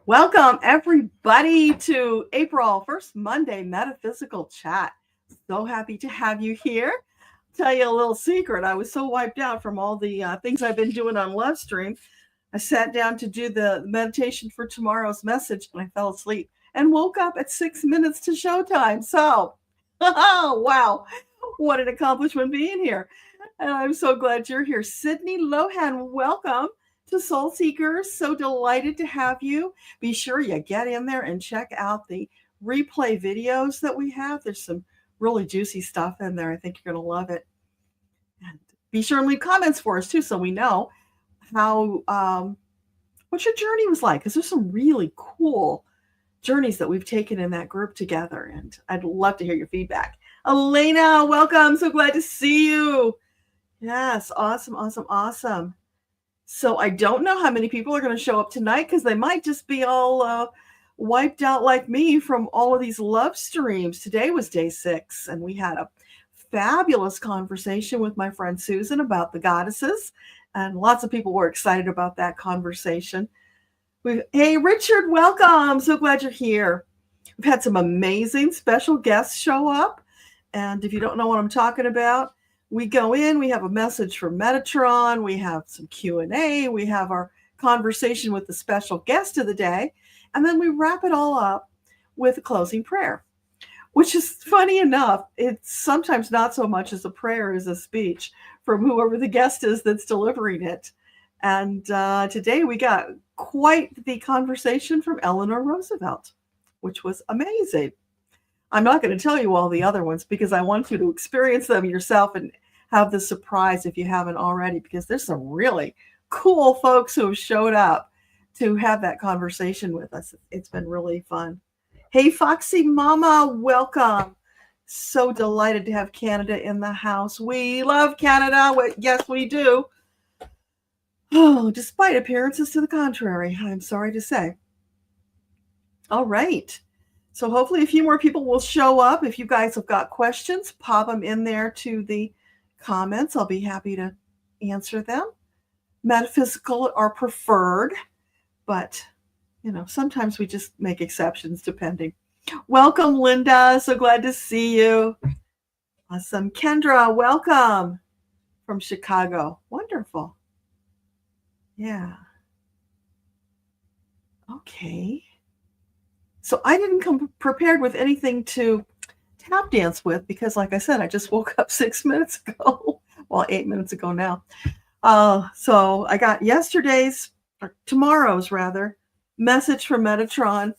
Welcome, everybody, to April 1st Monday Metaphysical Chat. So happy to have you here. Tell you a little secret. I was so wiped out from all the things I've been doing on Livestream. I sat down to do the meditation for tomorrow's message, and I fell asleep and woke up at 6 minutes to showtime. So, wow, what an accomplishment being here. And I'm so glad you're here. Sydney Lohan, welcome to Soul Seekers. So delighted to have you. Be sure you get in there and check out the replay videos that we have. There's some really juicy stuff in there. I think you're going to love it. And be sure and leave comments for us too, so we know how what your journey was like, because there's some really cool journeys that we've taken in that group together, and I'd love to hear your feedback. Elena, welcome. So glad to see you. Yes, awesome. So I don't know how many people are going to show up tonight, because they might just be all wiped out like me from all of these love streams. Today was day 6, and we had a fabulous conversation with my friend Susan about the goddesses, and lots of people were excited about that conversation. Hey, Richard, welcome. So glad you're here. We've had some amazing special guests show up, and if you don't know what I'm talking about, we go in, we have a message from Medatron, we have some Q&A, we have our conversation with the special guest of the day, and then we wrap it all up with a closing prayer, which is funny enough. It's sometimes not so much as a prayer as a speech from whoever the guest is that's delivering it. And today we got quite the conversation from Eleanor Roosevelt, which was amazing. I'm not going to tell you all the other ones, because I want you to experience them yourself and have the surprise if you haven't already, because there's some really cool folks who have showed up to have that conversation with us. It's been really fun. Hey, Foxy Mama, welcome. So delighted to have Canada in the house. We love Canada. Yes, we do. Oh, despite appearances to the contrary, I'm sorry to say. All right. So hopefully a few more people will show up. If you guys have got questions, pop them in there to the comments. I'll be happy to answer them. Metaphysical are preferred, but sometimes we just make exceptions depending. Welcome, Linda. So glad to see you. Awesome. Kendra, welcome from Chicago. Wonderful. Yeah. Okay. So I didn't come prepared with anything to tap dance with, because like I said, I just woke up 6 minutes ago. Well, 8 minutes ago now. So I got tomorrow's message from Medatron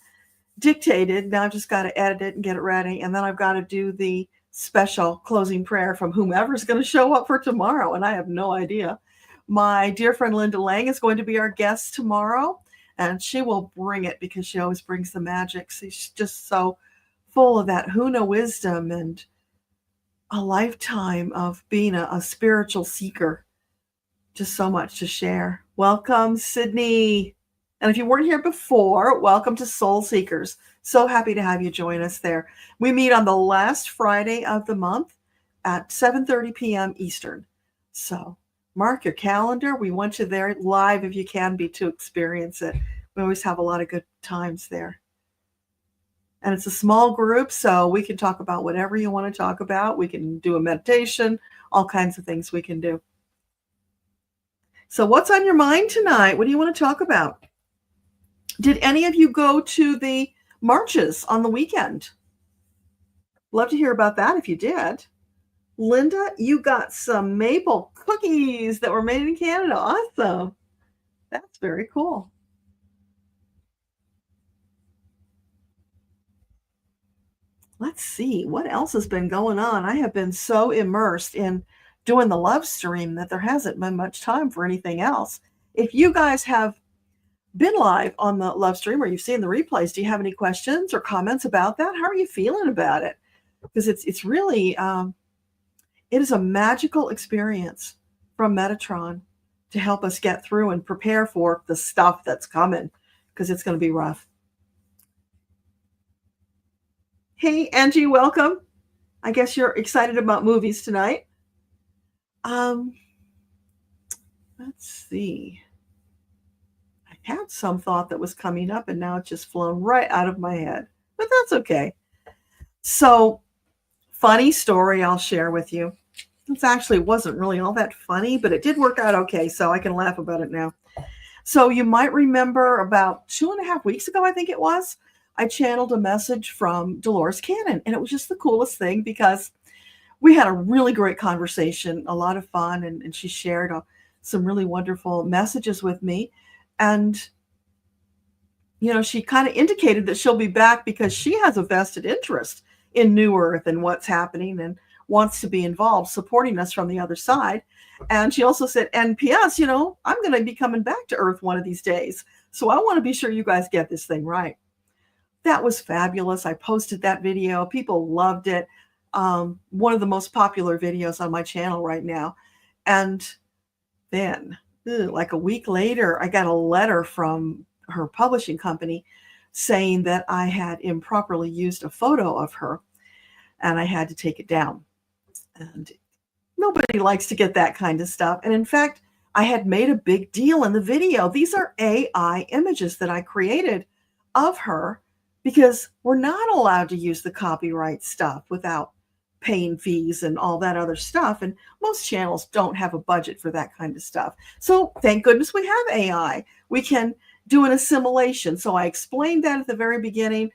dictated. Now I've just got to edit it and get it ready. And then I've got to do the special closing prayer from whomever's going to show up for tomorrow. And I have no idea. My dear friend Linda Lang is going to be our guest tomorrow, and she will bring it, because she always brings the magic. She's just so full of that Huna wisdom and a lifetime of being a spiritual seeker. Just so much to share. Welcome, Sydney. And if you weren't here before, welcome to Soul Seekers. So happy to have you join us there. We meet on the last Friday of the month at 7:30 p.m. Eastern. So mark your calendar. We want you there live if you can be, to experience it. We always have a lot of good times there. And it's a small group, so we can talk about whatever you want to talk about. We can do a meditation, all kinds of things we can do. So what's on your mind tonight? What do you want to talk about? Did any of you go to the marches on the weekend? Love to hear about that if you did. Linda, you got some maple cookies that were made in Canada. Awesome. That's very cool. Let's see what else has been going on. I have been so immersed in doing the love stream that there hasn't been much time for anything else. If you guys have been live on the love stream, or you've seen the replays, do you have any questions or comments about that? How are you feeling about it? Because it's really it is a magical experience from Medatron to help us get through and prepare for the stuff that's coming, because it's going to be rough. Hey, Angie, welcome. I guess you're excited about movies tonight. Let's see. I had some thought that was coming up, and now it's just flown right out of my head. But that's okay. So, funny story I'll share with you. It actually wasn't really all that funny, but it did work out okay, so I can laugh about it now. So you might remember about 2.5 weeks ago, I think it was, I channeled a message from Dolores Cannon, and it was just the coolest thing because we had a really great conversation, a lot of fun, and she shared some really wonderful messages with me. And, she kind of indicated that she'll be back because she has a vested interest in New Earth and what's happening and wants to be involved, supporting us from the other side. And she also said, and P.S., I'm going to be coming back to Earth one of these days. So I want to be sure you guys get this thing right. That was fabulous. I posted that video. People loved it. One of the most popular videos on my channel right now. And then, like a week later, I got a letter from her publishing company saying that I had improperly used a photo of her and I had to take it down. And nobody likes to get that kind of stuff. And in fact, I had made a big deal in the video. These are AI images that I created of her because we're not allowed to use the copyright stuff without paying fees and all that other stuff. And most channels don't have a budget for that kind of stuff. So thank goodness we have AI. We can do an assimilation. So I explained that at the very beginning.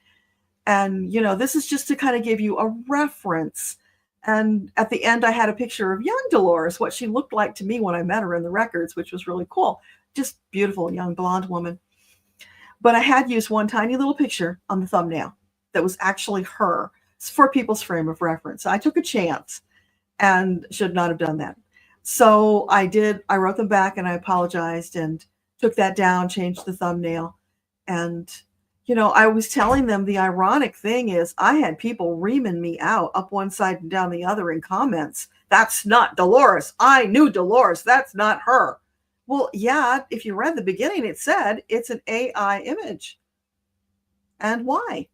And, this is just to kind of give you a reference. And at the end, I had a picture of young Dolores, what she looked like to me when I met her in the records, which was really cool. Just beautiful young blonde woman. But I had used one tiny little picture on the thumbnail that was actually her. It's for people's frame of reference. I took a chance and should not have done that. So I did. I wrote them back and I apologized and took that down, changed the thumbnail. And, I was telling them the ironic thing is I had people reaming me out up one side and down the other in comments. That's not Dolores. I knew Dolores. That's not her. Well, yeah, if you read the beginning, it said it's an AI image. And why?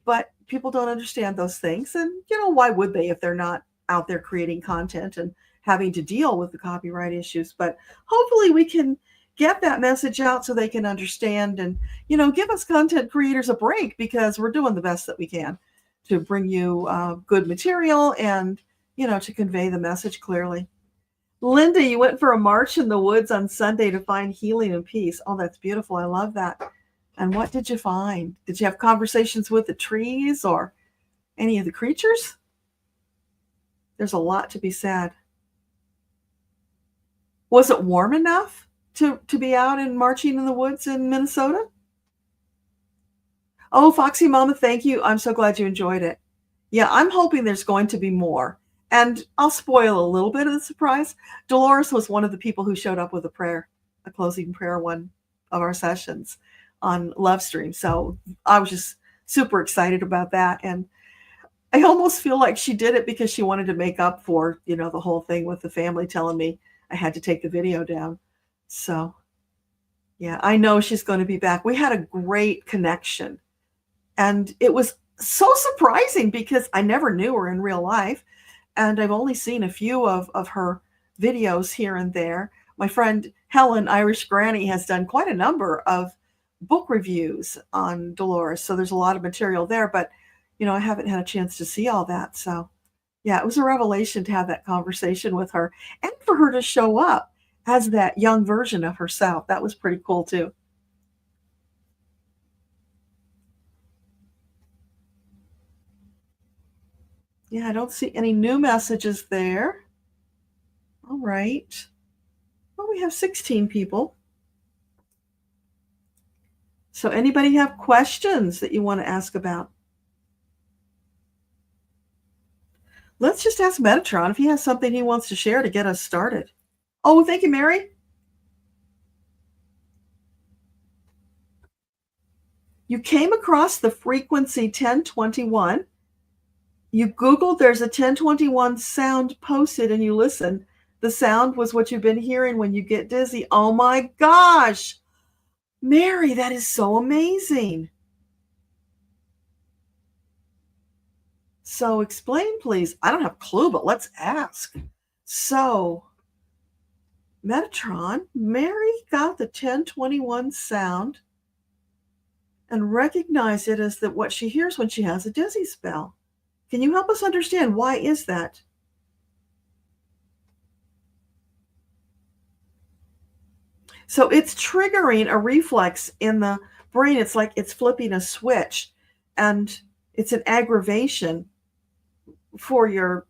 But people don't understand those things. And, why would they if they're not out there creating content and having to deal with the copyright issues? But hopefully we can get that message out so they can understand and, give us content creators a break because we're doing the best that we can to bring you good material and, to convey the message clearly. Linda, you went for a march in the woods on Sunday to find healing and peace. Oh, that's beautiful. I love that. And what did you find? Did you have conversations with the trees or any of the creatures? There's a lot to be said. Was it warm enough to be out and marching in the woods in Minnesota? Oh, Foxy Mama, thank you. I'm so glad you enjoyed it. Yeah, I'm hoping there's going to be more. And I'll spoil a little bit of the surprise. Dolores was one of the people who showed up with a closing prayer, one of our sessions on Livestream. So I was just super excited about that. And I almost feel like she did it because she wanted to make up for, the whole thing with the family telling me I had to take the video down. So, yeah, I know she's going to be back. We had a great connection. And it was so surprising because I never knew her in real life. And I've only seen a few of her videos here and there. My friend Helen, Irish Granny, has done quite a number of book reviews on Dolores. So there's a lot of material there. But, I haven't had a chance to see all that. So, yeah, it was a revelation to have that conversation with her and for her to show up as that young version of herself. That was pretty cool, too. Yeah, I don't see any new messages there. All right. Well, we have 16 people. So anybody have questions that you want to ask about? Let's just ask Medatron if he has something he wants to share to get us started. Oh, thank you, Mary. You came across the frequency 1021. You Googled there's a 1021 sound posted and you listen. The sound was what you've been hearing when you get dizzy. Oh my gosh. Mary, that is so amazing. So explain, please. I don't have a clue, but let's ask. So Medatron, Mary got the 1021 sound and recognized it as what she hears when she has a dizzy spell. Can you help us understand why is that? So it's triggering a reflex in the brain. It's like it's flipping a switch, and it's an aggravation for your,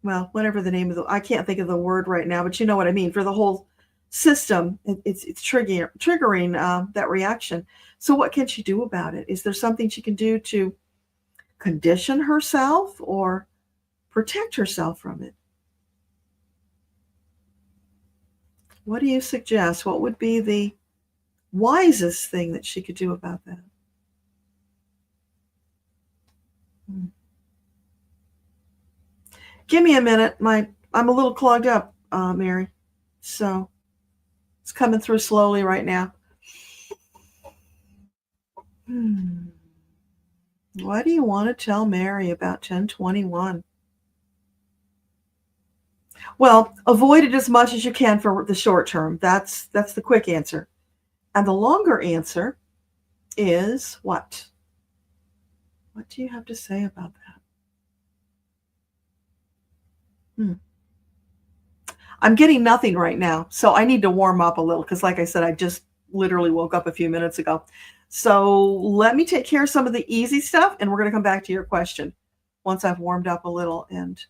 well, whatever the name of I can't think of the word right now, but you know what I mean, for the whole system. It's triggering that reaction. So what can she do about it? Is there something she can do to condition herself or protect herself from it? What do you suggest? What would be the wisest thing that she could do about that? Give me a minute. I'm a little clogged up, Mary. So it's coming through slowly right now. What do you want to tell Mary about 1021? Well, avoid it as much as you can for the short term. That's the quick answer. And the longer answer is what? What do you have to say about that? I'm getting nothing right now, so I need to warm up a little because, like I said, I just literally woke up a few minutes ago. So let me take care of some of the easy stuff, and we're going to come back to your question once I've warmed up a little and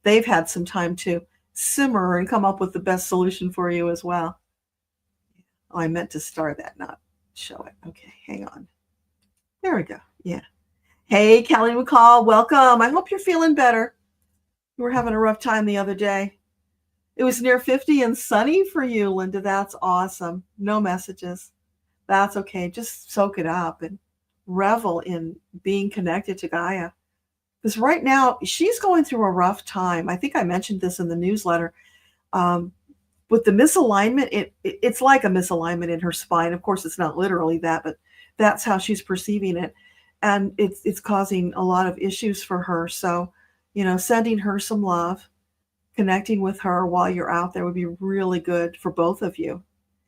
they've had some time to simmer and come up with the best solution for you as well. Oh, I meant to start that, not show it. Okay, hang on. There we go. Yeah. Hey, Kelly McCall, welcome. I hope you're feeling better. You were having a rough time the other day. It was near 50 and sunny for you, Linda. That's awesome. No messages. That's okay. Just soak it up and revel in being connected to Gaia. Because right now, she's going through a rough time. I think I mentioned this in the newsletter. With the misalignment, it's like a misalignment in her spine. Of course, it's not literally that, but that's how she's perceiving it. And it's causing a lot of issues for her. So, sending her some love, connecting with her while you're out there would be really good for both of you.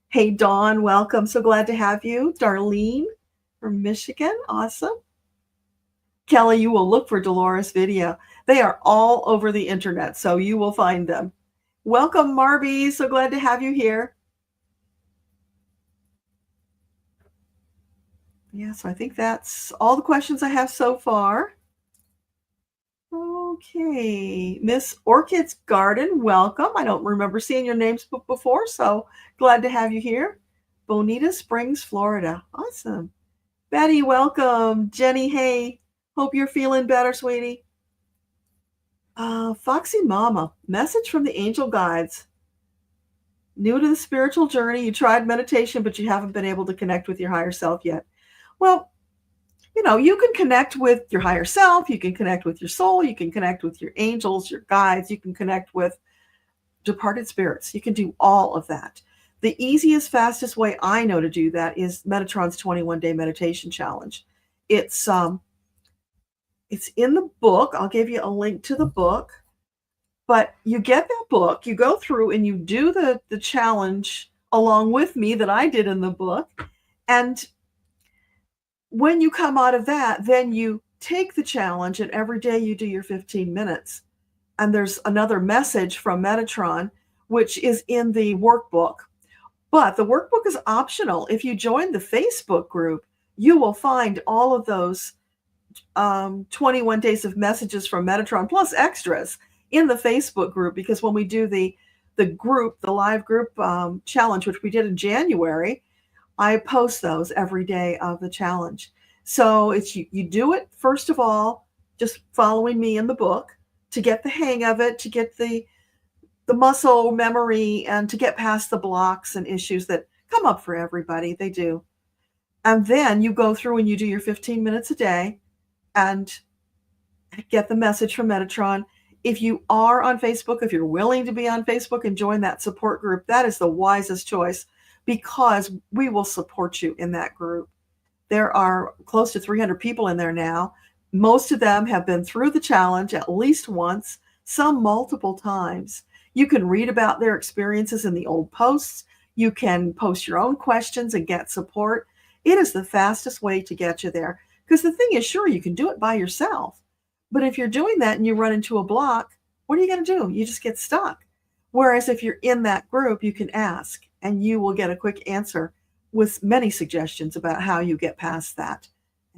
Hey, Dawn, welcome. So glad to have you. Darlene from Michigan. Awesome. Kelly, you will look for Dolores' video. They are all over the internet, so you will find them. Welcome, Marby. So glad to have you here. Yeah, so I think that's all the questions I have so far. Okay, Miss Orchid's Garden, welcome. I don't remember seeing your names before, so glad to have you here. Bonita Springs, Florida. Awesome. Betty, welcome. Jenny, hey. Hope you're feeling better, sweetie. Foxy Mama, message from the angel guides. New to the spiritual journey, you tried meditation, but you haven't been able to connect with your higher self yet. Well, you can connect with your higher self, you can connect with your soul, you can connect with your angels, your guides, you can connect with departed spirits. You can do all of that. The easiest, fastest way I know to do that is Metatron's 21-day meditation challenge. It's in the book. I'll give you a link to the book. But you get that book, you go through and you do the challenge along with me that I did in the book. And when you come out of that, then you take the challenge and every day you do your 15 minutes. And there's another message from Medatron, which is in the workbook. But the workbook is optional. If you join the Facebook group, you will find all of those 21 days of messages from Medatron plus extras in the Facebook group, because when we do the live group challenge, which we did in January, I post those every day of the challenge. So it's you do it, first of all, just following me in the book to get the hang of it, to get the muscle memory, and to get past the blocks and issues that come up for everybody. They do. And then you go through and you do your 15 minutes a day and get the message from Metatron. If you are on Facebook, if you're willing to be on Facebook and join that support group, that is the wisest choice, because we will support you in that group. There are close to 300 people in there now. Most of them have been through the challenge at least once, some multiple times. You can read about their experiences in the old posts. You can post your own questions and get support. It is the fastest way to get you there. Because the thing is, sure, you can do it by yourself. But if you're doing that and you run into a block, what are you going to do? You just get stuck. Whereas if you're in that group, you can ask and you will get a quick answer with many suggestions about how you get past that.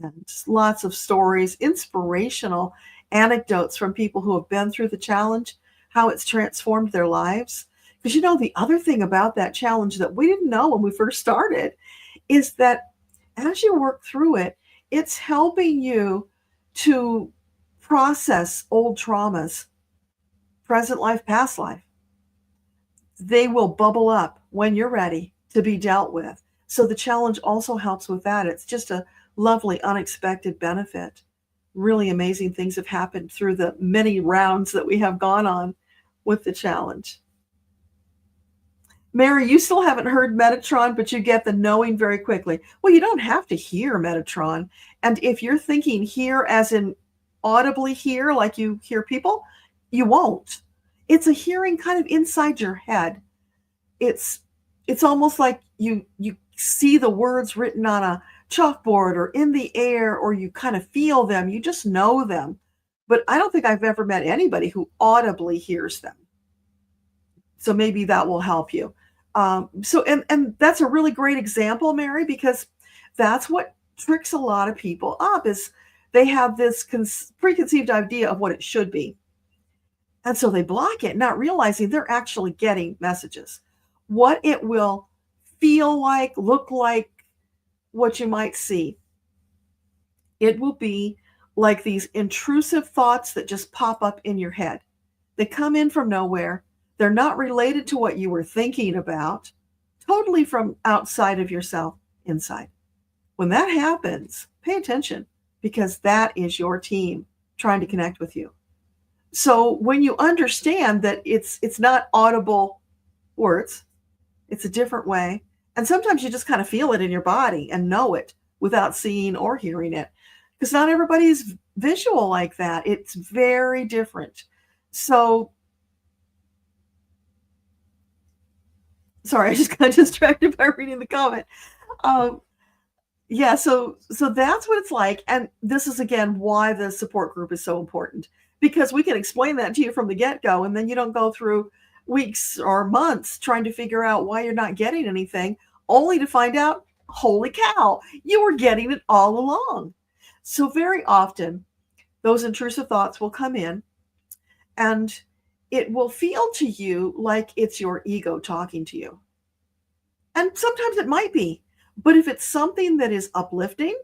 And lots of stories, inspirational anecdotes from people who have been through the challenge, how it's transformed their lives. Because the other thing about that challenge that we didn't know when we first started is that as you work through it, it's helping you to process old traumas, present life, past life. They will bubble up when you're ready to be dealt with. So the challenge also helps with that. It's just a lovely, unexpected benefit. Really amazing things have happened through the many rounds that we have gone on with the challenge. Mary, you still haven't heard Medatron, but you get the knowing very quickly. Well, you don't have to hear Metatron. And if you're thinking hear as in audibly hear, like you hear people, you won't. It's a hearing kind of inside your head. It's almost like you see the words written on a chalkboard or in the air, or you kind of feel them. You just know them. But I don't think I've ever met anybody who audibly hears them. So maybe that will help you. And that's a really great example, Mary, because that's what tricks a lot of people up is they have this preconceived idea of what it should be. And so they block it, not realizing they're actually getting messages. What it will feel like, look like, what you might see. It will be like these intrusive thoughts that just pop up in your head. They come in from nowhere. They're not related to what you were thinking about, totally from outside of yourself, inside. When that happens, pay attention, because that is your team trying to connect with you. So when you understand that it's not audible words, it's a different way. And sometimes you just kind of feel it in your body and know it without seeing or hearing it, because not everybody's visual like that. It's very different. So, sorry, I just got distracted by reading the comment. Yeah, so that's what it's like. And this is, again, why the support group is so important, because we can explain that to you from the get-go, and then you don't go through weeks or months trying to figure out why you're not getting anything, only to find out, holy cow, you were getting it all along. So very often, those intrusive thoughts will come in, and it will feel to you like it's your ego talking to you. And sometimes it might be. But if it's something that is uplifting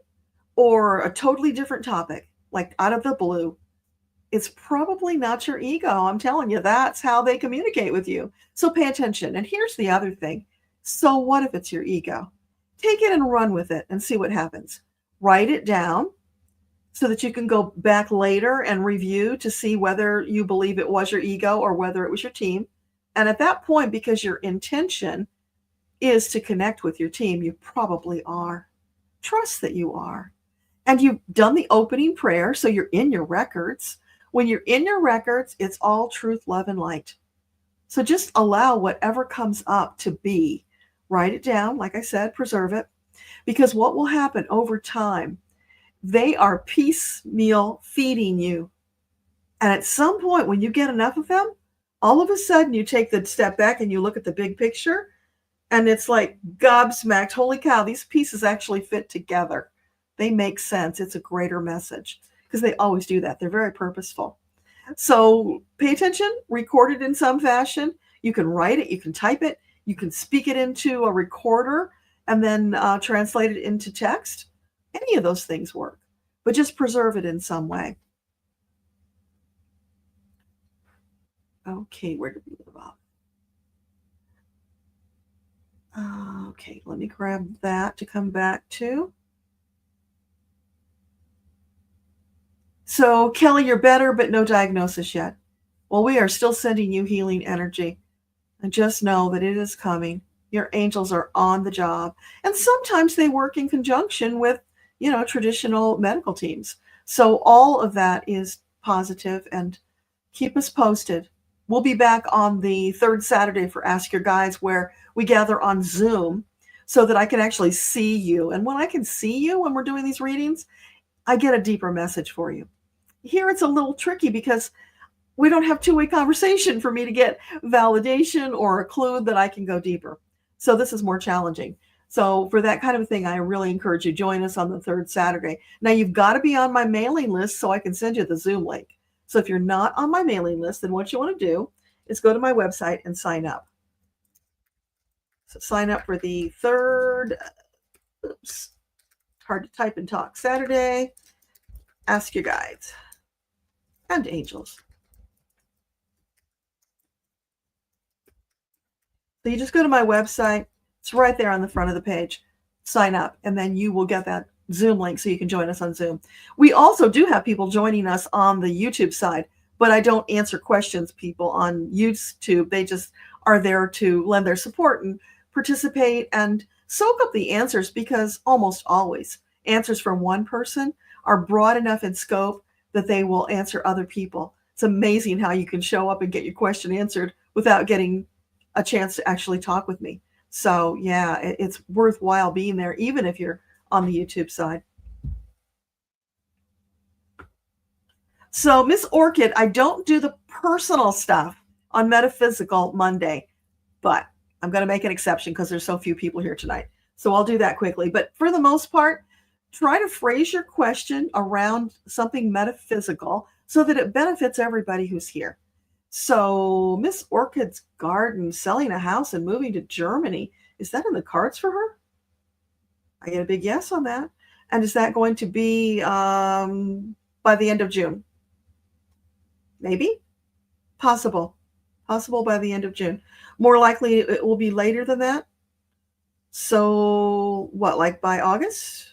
or a totally different topic, like out of the blue, it's probably not your ego. I'm telling you, that's how they communicate with you. So pay attention. And here's the other thing. So what if it's your ego? Take it and run with it and see what happens. Write it down so that you can go back later and review to see whether you believe it was your ego or whether it was your team. And at that point, because your intention is to connect with your team, you probably are. Trust that you are. And you've done the opening prayer, so you're in your records. When you're in your records, it's all truth, love, and light. So just allow whatever comes up to be. Write it down, like I said, preserve it. Because what will happen over time, they are piecemeal feeding you. And at some point, when you get enough of them, all of a sudden you take the step back and you look at the big picture, and it's like gobsmacked. Holy cow, these pieces actually fit together. They make sense. It's a greater message, because they always do that. They're very purposeful. So pay attention, record it in some fashion. You can write it, you can type it, you can speak it into a recorder and then translate it into text. Any of those things work, but just preserve it in some way. Okay, where did we leave off? Okay, let me grab that to come back to. So, Kelly, you're better, but no diagnosis yet. Well, we are still sending you healing energy. And just know that it is coming. Your angels are on the job. And sometimes they work in conjunction with, traditional medical teams. So all of that is positive, and keep us posted. We'll be back on the third Saturday for Ask Your Guides, where we gather on Zoom so that I can actually see you. And when I can see you when we're doing these readings, I get a deeper message for you. Here it's a little tricky because we don't have two-way conversation for me to get validation or a clue that I can go deeper. So this is more challenging. So for that kind of thing, I really encourage you to join us on the third Saturday. Now you've got to be on my mailing list so I can send you the Zoom link. So if you're not on my mailing list, then what you want to do is go to my website and sign up. So sign up for the third, hard to type and talk, Saturday, Ask Your Guides and Angels. So you just go to my website. It's right there on the front of the page. Sign up, and then you will get that Zoom link so you can join us on Zoom. We also do have people joining us on the YouTube side, but I don't answer questions, people, on YouTube. They just are there to lend their support and participate and soak up the answers, because almost always answers from one person are broad enough in scope that they will answer other people. It's amazing how you can show up and get your question answered without getting a chance to actually talk with me. So yeah, it's worthwhile being there, even if you're on the YouTube side. So Miss Orchid, I don't do the personal stuff on Metaphysical Monday, but I'm going to make an exception because there's so few people here tonight. So I'll do that quickly. But for the most part, try to phrase your question around something metaphysical so that it benefits everybody who's here. So Miss Orchid's garden, selling a house and moving to Germany. Is that in the cards for her? I get a big yes on that. And is that going to be by the end of June? Maybe? Possible. Possible by the end of June. More likely it will be later than that. So what, like by August?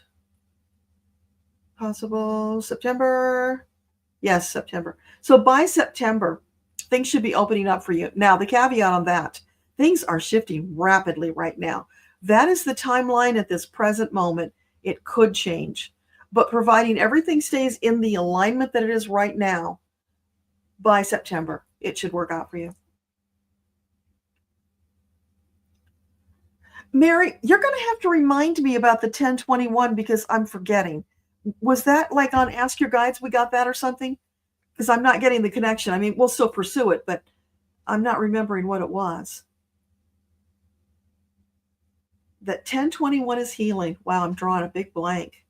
Possible September? Yes, September. So by September, things should be opening up for you. Now, the caveat on that, things are shifting rapidly right now. That is the timeline at this present moment. It could change, but providing everything stays in the alignment that it is right now, by September, it should work out for you. Mary, you're going to have to remind me about the 1021 because I'm forgetting. Was that like on Ask Your Guides we got that or something? Because I'm not getting the connection. I mean, we'll still pursue it, but I'm not remembering what it was. That 1021 is healing. Wow, I'm drawing a big blank.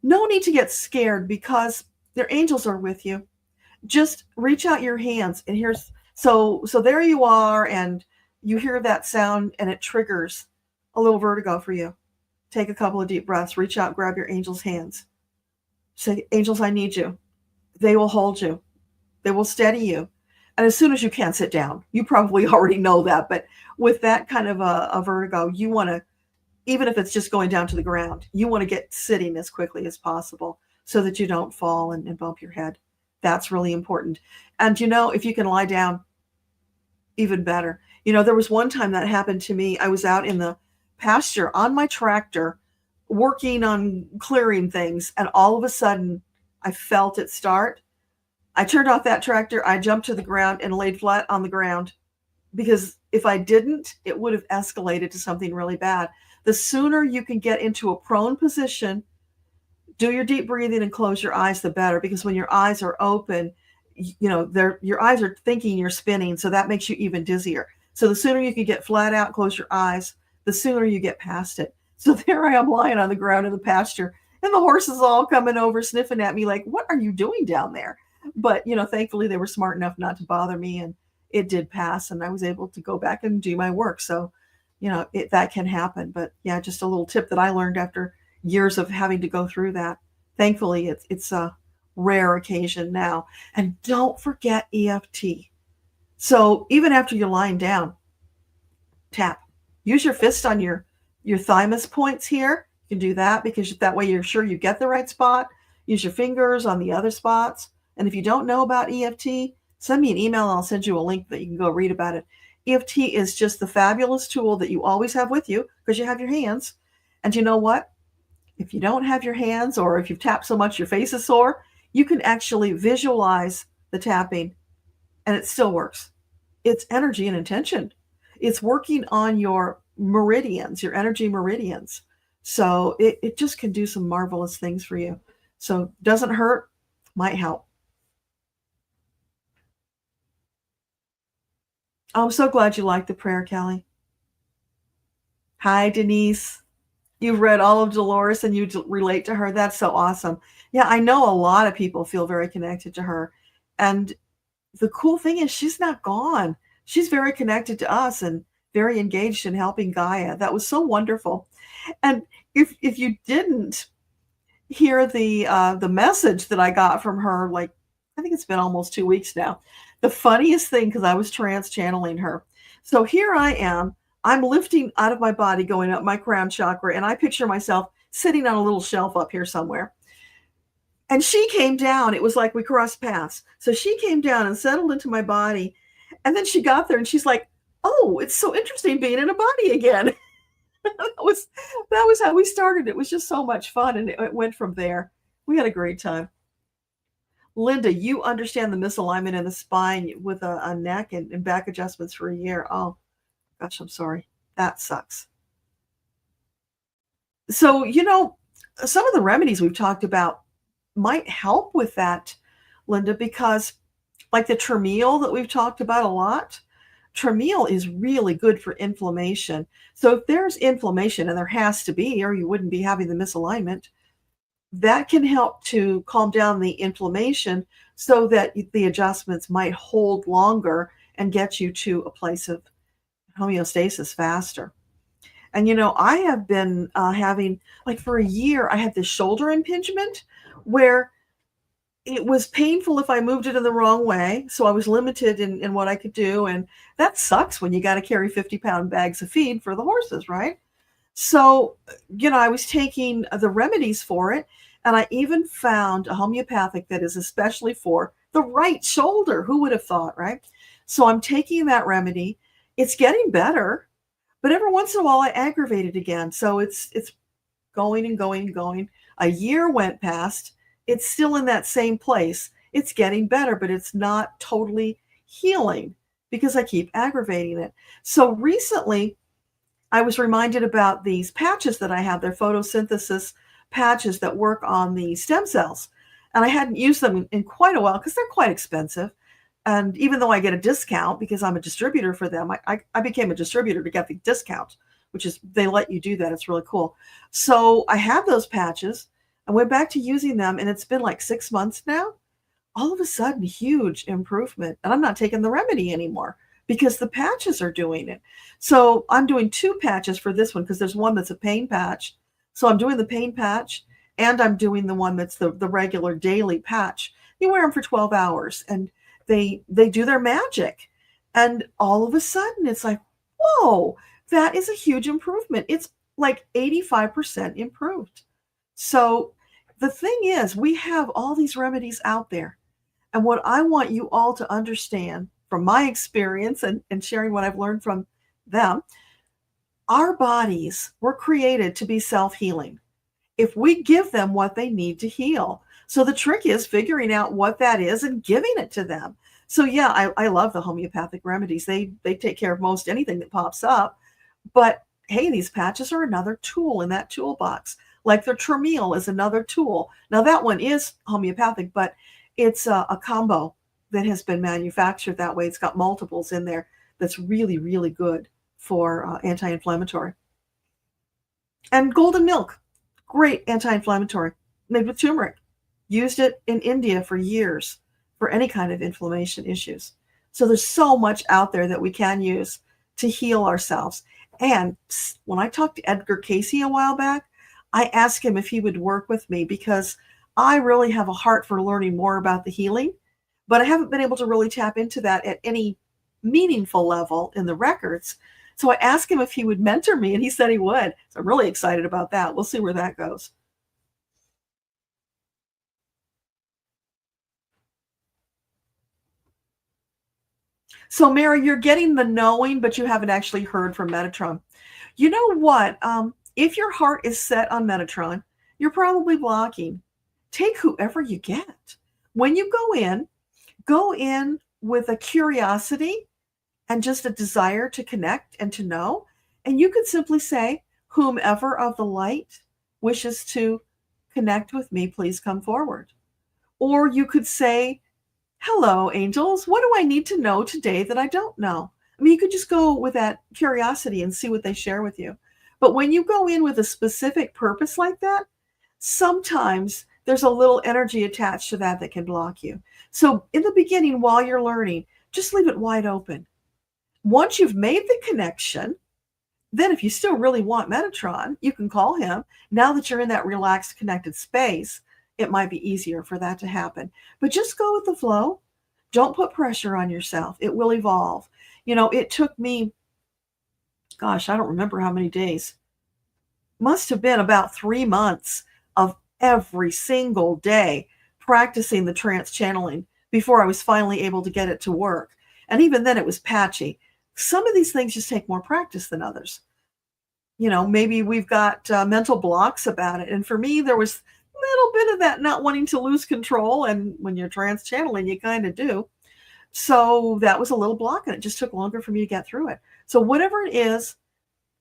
No need to get scared because their angels are with you. Just reach out your hands, and here's so there you are, and you hear that sound and it triggers a little vertigo for you. Take a couple of deep breaths, reach out, grab your angel's hands. Say, angels, I need you. They will hold you. They will steady you. And as soon as you can, sit down. You probably already know that, but with that kind of a vertigo, you want to, even if it's just going down to the ground, you want to get sitting as quickly as possible so that you don't fall and bump your head. That's really important. And if you can lie down, even better. There was one time that happened to me. I was out in the pasture on my tractor working on clearing things, and all of a sudden I felt it start. I turned off that tractor, I jumped to the ground and laid flat on the ground, because if I didn't, it would have escalated to something really bad. The sooner you can get into a prone position, do your deep breathing and close your eyes, the better, because when your eyes are open, your eyes are thinking you're spinning, so that makes you even dizzier. So the sooner you can get flat out, close your eyes, the sooner you get past it. So there I am lying on the ground in the pasture, and the horses all coming over, sniffing at me like, what are you doing down there? But, thankfully they were smart enough not to bother me, and it did pass, and I was able to go back and do my work. So, that can happen. But yeah, just a little tip that I learned after years of having to go through that. Thankfully, it's a rare occasion now. And don't forget EFT. So even after you're lying down, tap. Use your fist on your thymus points here. You can do that because that way you're sure you get the right spot. Use your fingers on the other spots. And if you don't know about EFT, send me an email and I'll send you a link that you can go read about it. EFT is just the fabulous tool that you always have with you because you have your hands. And you know what? If you don't have your hands, or if you've tapped so much your face is sore, you can actually visualize the tapping and it still works. It's energy and intention. It's working on your meridians, your energy meridians. So it just can do some marvelous things for you. So doesn't hurt, might help. I'm so glad you liked the prayer, Kelly. Hi, Denise. You've read all of Dolores and you relate to her. That's so awesome. Yeah, I know a lot of people feel very connected to her. And the cool thing is she's not gone. She's very connected to us and very engaged in helping Gaia. That was so wonderful. And if you didn't hear the message that I got from her, like I think it's been almost 2 weeks now. The funniest thing, because I was trance channeling her. So here I am. I'm lifting out of my body, going up my crown chakra, and I picture myself sitting on a little shelf up here somewhere. And she came down. It was like we crossed paths. So she came down and settled into my body. And then she got there and she's like, oh, it's so interesting being in a body again. that was how we started. It was just so much fun. And it went from there. We had a great time. Linda, you understand the misalignment in the spine with a neck and back adjustments for a year. Oh, gosh, I'm sorry. That sucks. So, some of the remedies we've talked about might help with that, Linda, because like the Tramiel that we've talked about a lot, Tramiel is really good for inflammation. So if there's inflammation, and there has to be, or you wouldn't be having the misalignment, that can help to calm down the inflammation so that the adjustments might hold longer and get you to a place of homeostasis faster. And, I have been having, like for a year, I had this shoulder impingement where it was painful if I moved it in the wrong way. So I was limited in what I could do. And that sucks when you got to carry 50-pound bags of feed for the horses, right? So, I was taking the remedies for it. And I even found a homeopathic that is especially for the right shoulder. Who would have thought, right? So I'm taking that remedy. It's getting better. But every once in a while, I aggravate it again. So it's going and going and going. A year went past. It's still in that same place. It's getting better, but it's not totally healing because I keep aggravating it. So recently, I was reminded about these patches that I have. They're photosynthesis patches that work on the stem cells. And I hadn't used them in quite a while because they're quite expensive. And even though I get a discount because I'm a distributor for them, I became a distributor to get the discount, which is they let you do that. It's really cool. So I have those patches. I went back to using them, and it's been like 6 months now. All of a sudden, huge improvement. And I'm not taking the remedy anymore because the patches are doing it. So I'm doing 2 patches for this one because there's one that's a pain patch. So I'm doing the pain patch, and I'm doing the one that's the regular daily patch. You wear them for 12 hours, and they do their magic. And all of a sudden, it's like, whoa, that is a huge improvement. It's like 85% improved. So the thing is, we have all these remedies out there. And what I want you all to understand from my experience and sharing what I've learned from them, our bodies were created to be self-healing if we give them what they need to heal. So the trick is figuring out what that is and giving it to them. So yeah, I love the homeopathic remedies. They take care of most anything that pops up. But hey, these patches are another tool in that toolbox. Like the Tramiel is another tool. Now that one is homeopathic, but it's a combo that has been manufactured that way. It's got multiples in there that's really, really good for anti-inflammatory. And golden milk, great anti-inflammatory, made with turmeric. Used it in India for years for any kind of inflammation issues. So there's so much out there that we can use to heal ourselves. And when I talked to Edgar Casey a while back, I asked him if he would work with me because I really have a heart for learning more about the healing, but I haven't been able to really tap into that at any meaningful level in the records. So I asked him if he would mentor me, and he said he would. So I'm really excited about that. We'll see where that goes. So Mary, you're getting the knowing, but you haven't actually heard from Medatron. You know what? If your heart is set on Medatron, you're probably blocking. Take whoever you get. When you go in with a curiosity and just a desire to connect and to know. And you could simply say, whomever of the light wishes to connect with me, please come forward. Or you could say, hello, angels. What do I need to know today that I don't know? I mean, you could just go with that curiosity and see what they share with you. But when you go in with a specific purpose like that, sometimes there's a little energy attached to that that can block you. So in the beginning, while you're learning, just leave it wide open. Once you've made the connection, then if you still really want Medatron, you can call him. Now that you're in that relaxed, connected space, it might be easier for that to happen. But just go with the flow. Don't put pressure on yourself. It will evolve. It took me, gosh, I don't remember how many days. Must have been about 3 months of every single day practicing the trance channeling before I was finally able to get it to work. And even then it was patchy. Some of these things just take more practice than others. Maybe we've got mental blocks about it. And for me, there was a little bit of that not wanting to lose control. And when you're trance channeling, you kind of do. So that was a little block, and it just took longer for me to get through it. So whatever it is,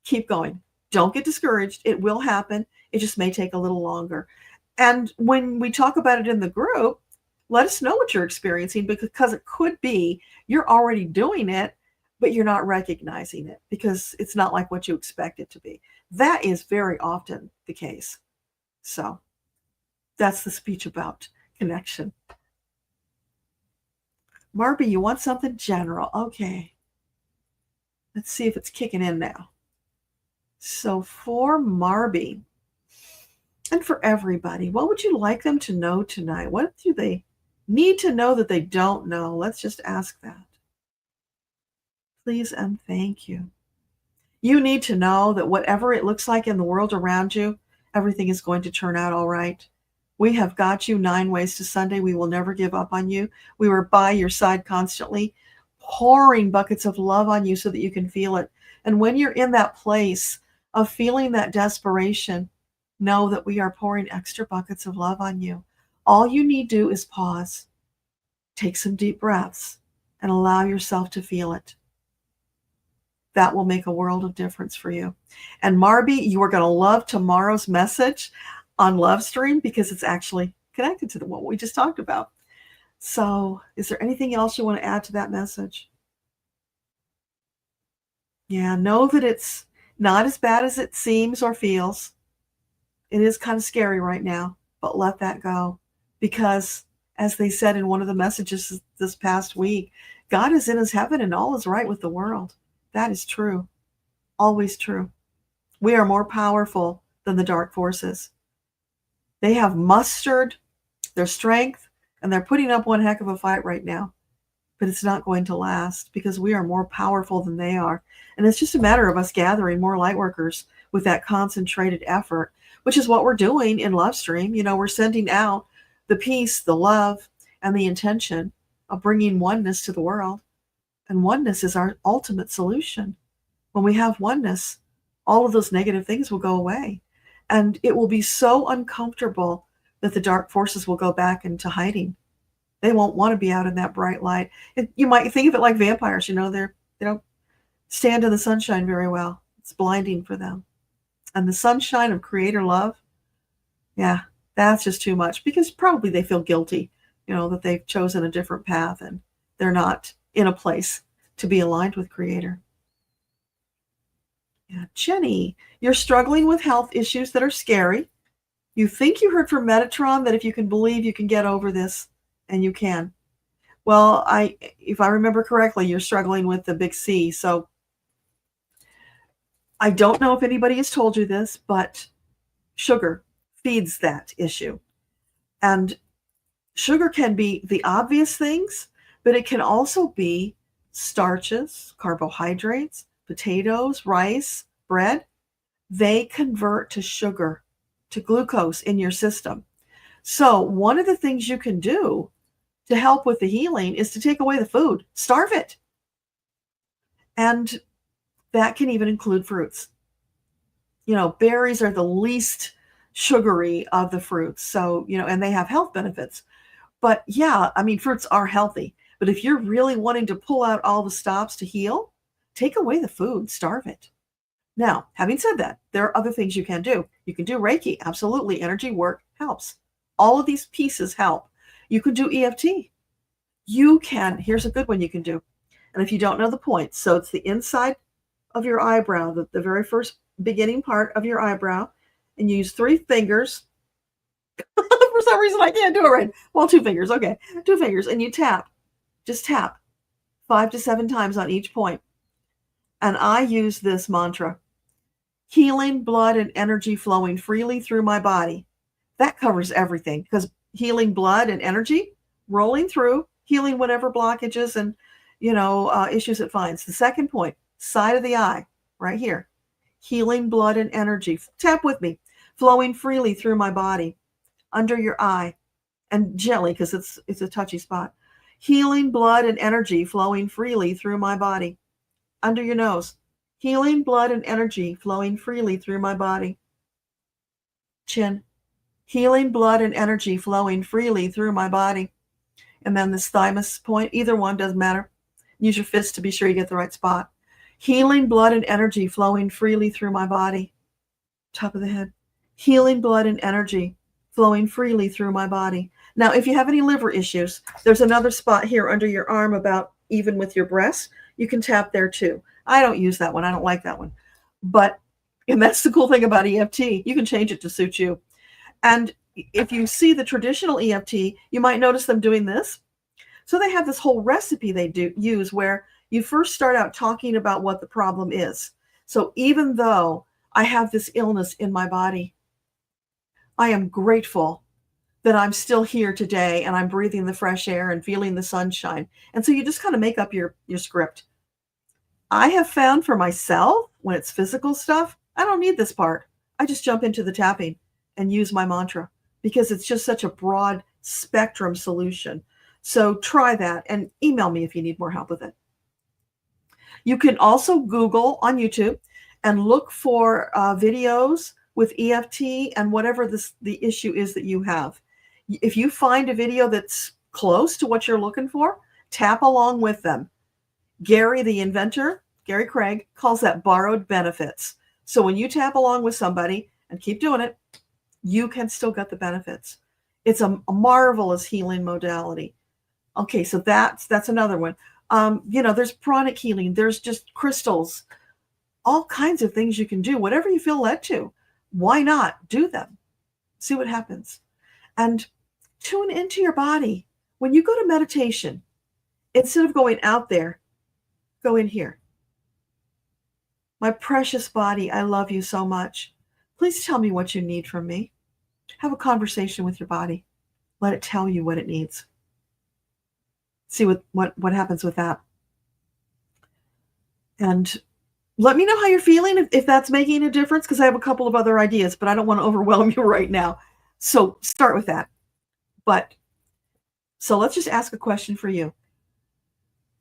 keep going. Don't get discouraged. It will happen. It just may take a little longer. And when we talk about it in the group, let us know what you're experiencing, because it could be you're already doing it, but you're not recognizing it because it's not like what you expect it to be. That is very often the case. So that's the speech about connection. Marby, you want something general? Okay. Let's see if it's kicking in now. So for Marby, and for everybody, what would you like them to know tonight? What do they need to know that they don't know? Let's just ask that. Please and thank you. You need to know that whatever it looks like in the world around you, everything is going to turn out all right. We have got you 9 ways to Sunday. We will never give up on you. We were by your side constantly, pouring buckets of love on you so that you can feel it. And when you're in that place of feeling that desperation, know that we are pouring extra buckets of love on you. All you need to do is pause, take some deep breaths, and allow yourself to feel it. That will make a world of difference for you. And Marby, you are going to love tomorrow's message on Livestream because it's actually connected to what we just talked about. So is there anything else you want to add to that message? Yeah, know that it's not as bad as it seems or feels. It is kind of scary right now, but let that go. Because as they said in one of the messages this past week, God is in his heaven and all is right with the world. That is true. Always true. We are more powerful than the dark forces. They have mustered their strength and they're putting up one heck of a fight right now. But it's not going to last because we are more powerful than they are. And it's just a matter of us gathering more light workers with that concentrated effort, which is what we're doing in Livestream. We're sending out the peace, the love, and the intention of bringing oneness to the world. And oneness is our ultimate solution. When we have oneness, all of those negative things will go away. And it will be so uncomfortable that the dark forces will go back into hiding. They won't want to be out in that bright light. You might think of it like vampires. They don't stand in the sunshine very well. It's blinding for them. And the sunshine of creator love, yeah, that's just too much because probably they feel guilty, that they've chosen a different path and they're not in a place to be aligned with creator. Yeah, Jenny, you're struggling with health issues that are scary. You think you heard from Medatron that if you can believe, you can get over this, and you can. Well, if I remember correctly, you're struggling with the big C. So I don't know if anybody has told you this, but sugar feeds that issue. And sugar can be the obvious things, but it can also be starches, carbohydrates, potatoes, rice, bread. They convert to sugar, to glucose in your system. So one of the things you can do to help with the healing is to take away the food, starve it. And that can even include fruits. Berries are the least sugary of the fruits. So, and they have health benefits. But yeah, fruits are healthy. But But if you're really wanting to pull out all the stops to heal, take away the food, starve it. Now, having said that, there are other things you can do. You can do Reiki. Absolutely. Energy work helps. All of these pieces help. You can do EFT. You can, here's a good one you can do. And if you don't know the point, so it's the inside of your eyebrow, the very first beginning part of your eyebrow, and you use 3 fingers. For some reason, I can't do it right. Well, 2 fingers. Okay. 2 fingers. And you tap. Just tap 5 to 7 times on each point. And I use this mantra: healing blood and energy flowing freely through my body. That covers everything, because healing blood and energy rolling through, healing whatever blockages and issues it finds. The second point, side of the eye, right here. Healing blood and energy. Tap with me. Flowing freely through my body, under your eye, and gently, because it's a touchy spot. Healing blood and energy flowing freely through my body, under your nose. Healing blood and energy flowing freely through my body. Chin. Healing blood and energy flowing freely through my body. And then this thymus point, either one, doesn't matter. Use your fist to be sure you get the right spot. Healing blood and energy flowing freely through my body. Top of the head. Healing blood and energy flowing freely through my body. Now, if you have any liver issues, there's another spot here under your arm, about even with your breast. You can tap there too. I don't use that one. I don't like that one. And that's the cool thing about EFT. You can change it to suit you. And if you see the traditional EFT, you might notice them doing this. So they have this whole recipe they use where you first start out talking about what the problem is. So even though I have this illness in my body, I am grateful that I'm still here today and I'm breathing the fresh air and feeling the sunshine. And so you just kind of make up your script. I have found for myself, when it's physical stuff, I don't need this part. I just jump into the tapping and use my mantra, because it's just such a broad spectrum solution. So try that and email me if you need more help with it. You can also Google on YouTube and look for videos with EFT and whatever the issue is that you have. If you find a video that's close to what you're looking for, tap along with them. Gary, the inventor, Gary Craig, calls that borrowed benefits. So when you tap along with somebody and keep doing it, you can still get the benefits. It's a marvelous healing modality. Okay, so that's another one. There's pranic healing. There's just crystals. All kinds of things you can do. Whatever you feel led to. Why not do them? See what happens. And tune into your body. When you go to meditation, instead of going out there, go in here. My precious body, I love you so much. Please tell me what you need from me. Have a conversation with your body. Let it tell you what it needs. See what happens with that. And let me know how you're feeling, if that's making a difference, because I have a couple of other ideas, but I don't want to overwhelm you right now. So start with that. So let's just ask a question for you.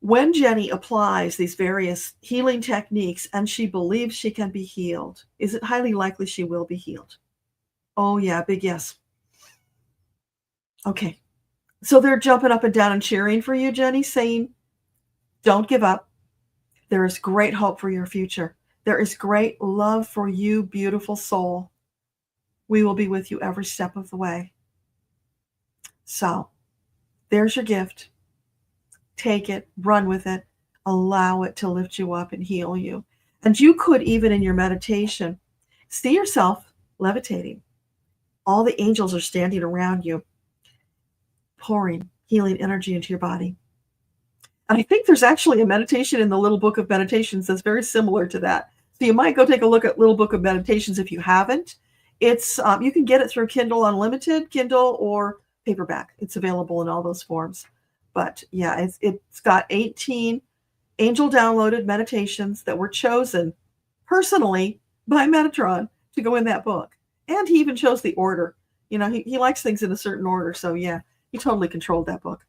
When Jenny applies these various healing techniques and she believes she can be healed, is it highly likely she will be healed? Oh yeah, big yes. Okay. So they're jumping up and down and cheering for you, Jenny, saying, don't give up. There is great hope for your future. There is great love for you, beautiful soul. We will be with you every step of the way. So there's your gift. Take it, run with it, allow it to lift you up and heal you. And you could, even in your meditation, see yourself levitating. All the angels are standing around you, pouring healing energy into your body. And I think there's actually a meditation in the Little Book of Meditations that's very similar to that. So you might go take a look at Little Book of Meditations if you haven't. It's you can get it through Kindle Unlimited, Kindle, or paperback. It's available in all those forms. But yeah, it's got 18 angel downloaded meditations that were chosen personally by Medatron to go in that book. And he even chose the order. He likes things in a certain order. So yeah, he totally controlled that book.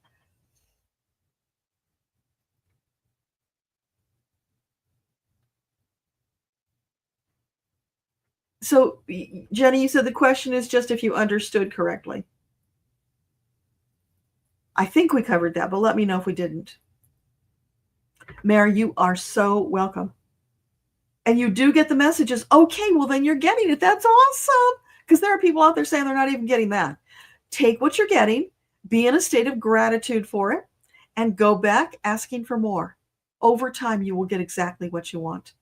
So Jenny, you said the question is just if you understood correctly. I think we covered that, but let me know if we didn't. Mary, you are so welcome. And you do get the messages. Okay, well, then you're getting it. That's awesome. Because there are people out there saying they're not even getting that. Take what you're getting, be in a state of gratitude for it, and go back asking for more. Over time, you will get exactly what you want.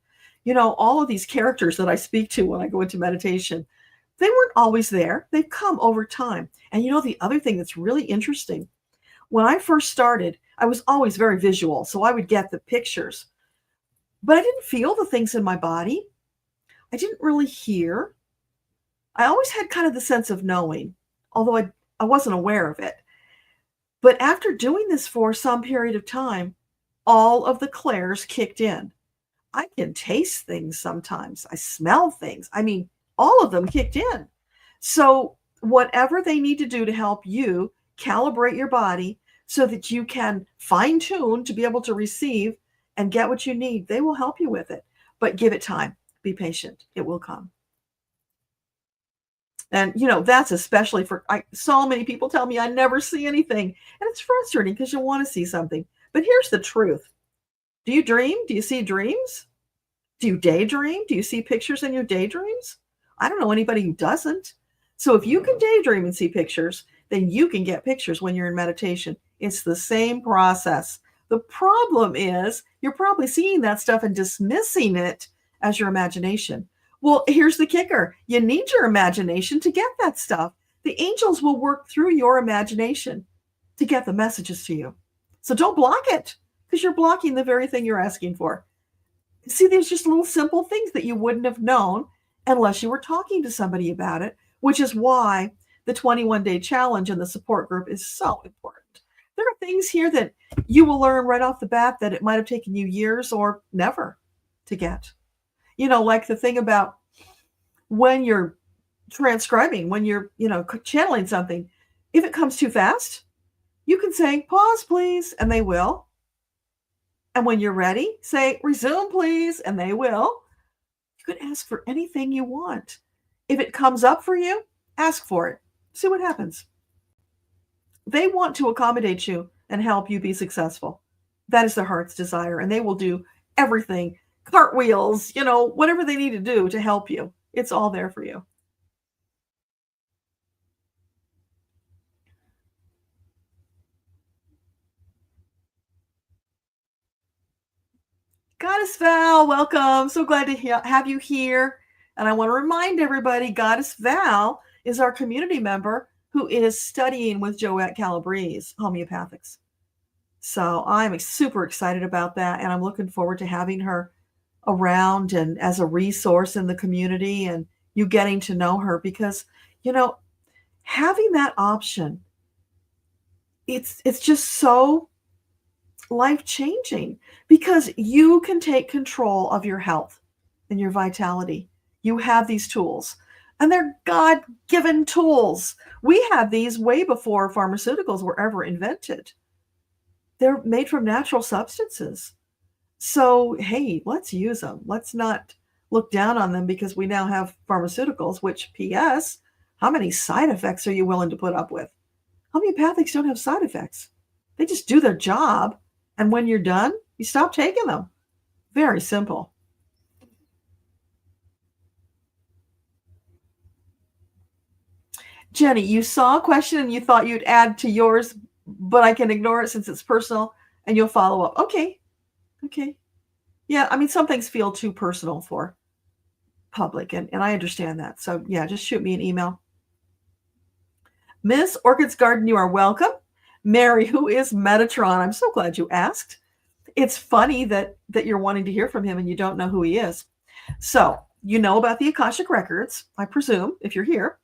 You know, all of these characters that I speak to when I go into meditation, they weren't always there. They've come over time. And you know, the other thing that's really interesting, when I first started, I was always very visual. So I would get the pictures, but I didn't feel the things in my body. I didn't really hear. I always had kind of the sense of knowing, although I wasn't aware of it. But after doing this for some period of time, all of the clairs kicked in. I can taste things sometimes. I smell things. I mean, all of them kicked in. So whatever they need to do to help you calibrate your body so that you can fine tune to be able to receive and get what you need, they will help you with it. But give it time. Be patient. It will come. And, you know, that's especially for, so many people tell me I never see anything. And it's frustrating because you want to see something. But here's the truth. Do you dream? Do you see dreams? Do you daydream? Do you see pictures in your daydreams? I don't know anybody who doesn't. So if you can daydream and see pictures, then you can get pictures when you're in meditation. It's the same process. The problem is you're probably seeing that stuff and dismissing it as your imagination. Well, here's the kicker. You need your imagination to get that stuff. The angels will work through your imagination to get the messages to you. So don't block it, because you're blocking the very thing you're asking for. See, there's just little simple things that you wouldn't have known unless you were talking to somebody about it, which is why the 21-day challenge and the support group is so important. There are things here that you will learn right off the bat that it might have taken you years or never to get. You know, like the thing about when you're transcribing, when you're, channeling something, if it comes too fast, you can say, pause, please, and they will. And when you're ready, say, resume, please, and they will. You can ask for anything you want. If it comes up for you, ask for it. See what happens. They want to accommodate you and help you be successful. That is their heart's desire, and they will do everything. Cartwheels, whatever they need to do to help you. It's all there for you. Goddess Val, welcome. So glad to have you here. And I want to remind everybody, Goddess Val is our community member who is studying with Joette Calabrese, homeopathics. So I'm super excited about that. And I'm looking forward to having her around and as a resource in the community and you getting to know her, because, having that option, it's just so life-changing, because you can take control of your health and your vitality. You have these tools, and they're God-given tools. We had these way before pharmaceuticals were ever invented. They're made from natural substances. So, hey, let's use them. Let's not look down on them because we now have pharmaceuticals, which, P.S., how many side effects are you willing to put up with? Homeopathics don't have side effects. They just do their job. And when you're done, you stop taking them. Very simple. Jenny, you saw a question and you thought you'd add to yours, but I can ignore it since it's personal and you'll follow up. Okay. Yeah, I mean, some things feel too personal for public, and I understand that. So yeah, just shoot me an email. Miss Orchid's Garden, you are welcome. Mary, who is Medatron? I'm so glad you asked. It's funny that you're wanting to hear from him and you don't know who he is. So you know about the Akashic records, I presume, if you're here.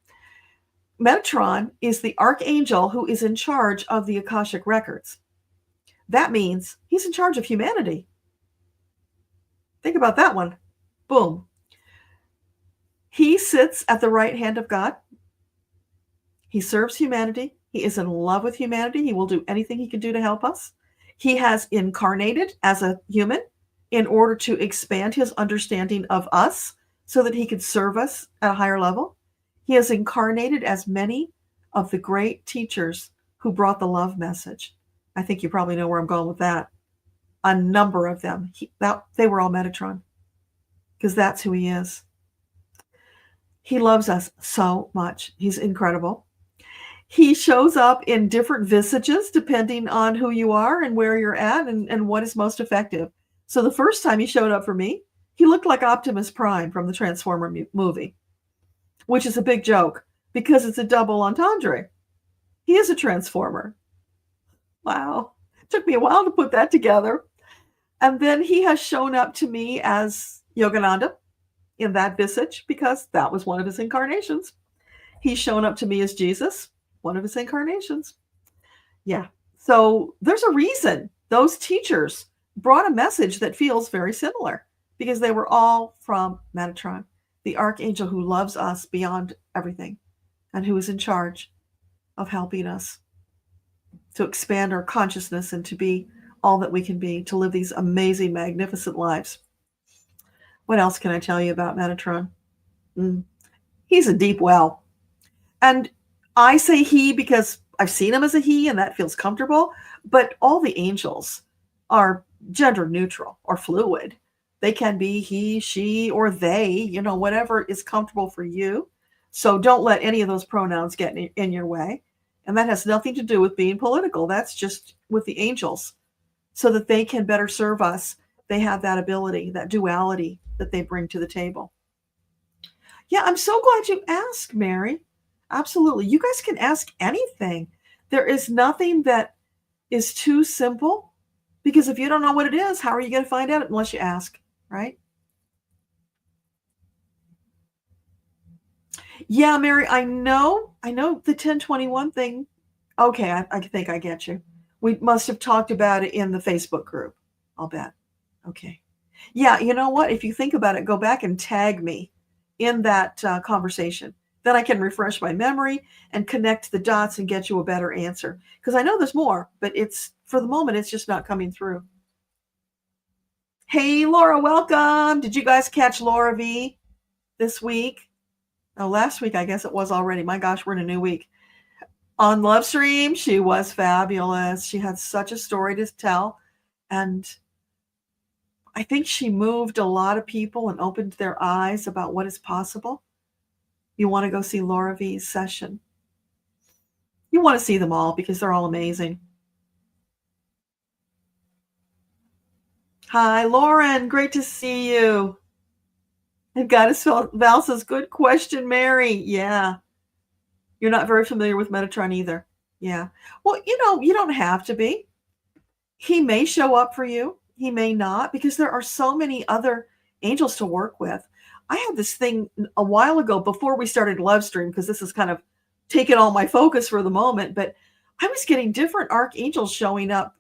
Metatron is the archangel who is in charge of the Akashic records. That means he's in charge of humanity. Think about that one. Boom. He sits at the right hand of God. He serves humanity. He is in love with humanity. He will do anything he can do to help us. He has incarnated as a human in order to expand his understanding of us so that he could serve us at a higher level. He has incarnated as many of the great teachers who brought the love message. I think you probably know where I'm going with that. A number of them. They were all Medatron, because that's who he is. He loves us so much. He's incredible. He shows up in different visages depending on who you are and where you're at and what is most effective. So the first time he showed up for me, he looked like Optimus Prime from the Transformer movie, which is a big joke because it's a double entendre. He is a Transformer. Wow. It took me a while to put that together. And then he has shown up to me as Yogananda in that visage because that was one of his incarnations. He's shown up to me as Jesus, one of his incarnations. Yeah. So there's a reason those teachers brought a message that feels very similar because they were all from Metatron, the archangel who loves us beyond everything and who is in charge of helping us to expand our consciousness and to be all that we can be, to live these amazing, magnificent lives. What else can I tell you about Metatron? He's a deep well. And I say he because I've seen him as a he, and that feels comfortable. But all the angels are gender neutral or fluid. They can be he, she, or they, whatever is comfortable for you. So don't let any of those pronouns get in your way. And that has nothing to do with being political. That's just with the angels so that they can better serve us. They have that ability, that duality that they bring to the table. Yeah, I'm so glad you asked, Mary. Absolutely. You guys can ask anything. There is nothing that is too simple because if you don't know what it is, how are you going to find out unless you ask, right? Yeah, Mary, I know the 1021 thing. Okay, I think I get you. We must have talked about it in the Facebook group. I'll bet. Okay. Yeah, you know what? If you think about it, go back and tag me in that conversation. Then I can refresh my memory and connect the dots and get you a better answer. Because I know there's more, but for the moment, it's just not coming through. Hey, Laura, welcome. Did you guys catch Laura V this week? Oh, last week, I guess it was already. My gosh, we're in a new week. On Livestream, she was fabulous. She had such a story to tell. And I think she moved a lot of people and opened their eyes about what is possible. You want to go see Laura V's session. You want to see them all because they're all amazing. Hi, Lauren. Great to see you. And Goddess Val says, good question, Mary. Yeah. You're not very familiar with Metatron either. Yeah. Well, you don't have to be. He may show up for you. He may not, because there are so many other angels to work with. I had this thing a while ago before we started Livestream, because this is kind of taken all my focus for the moment, but I was getting different archangels showing up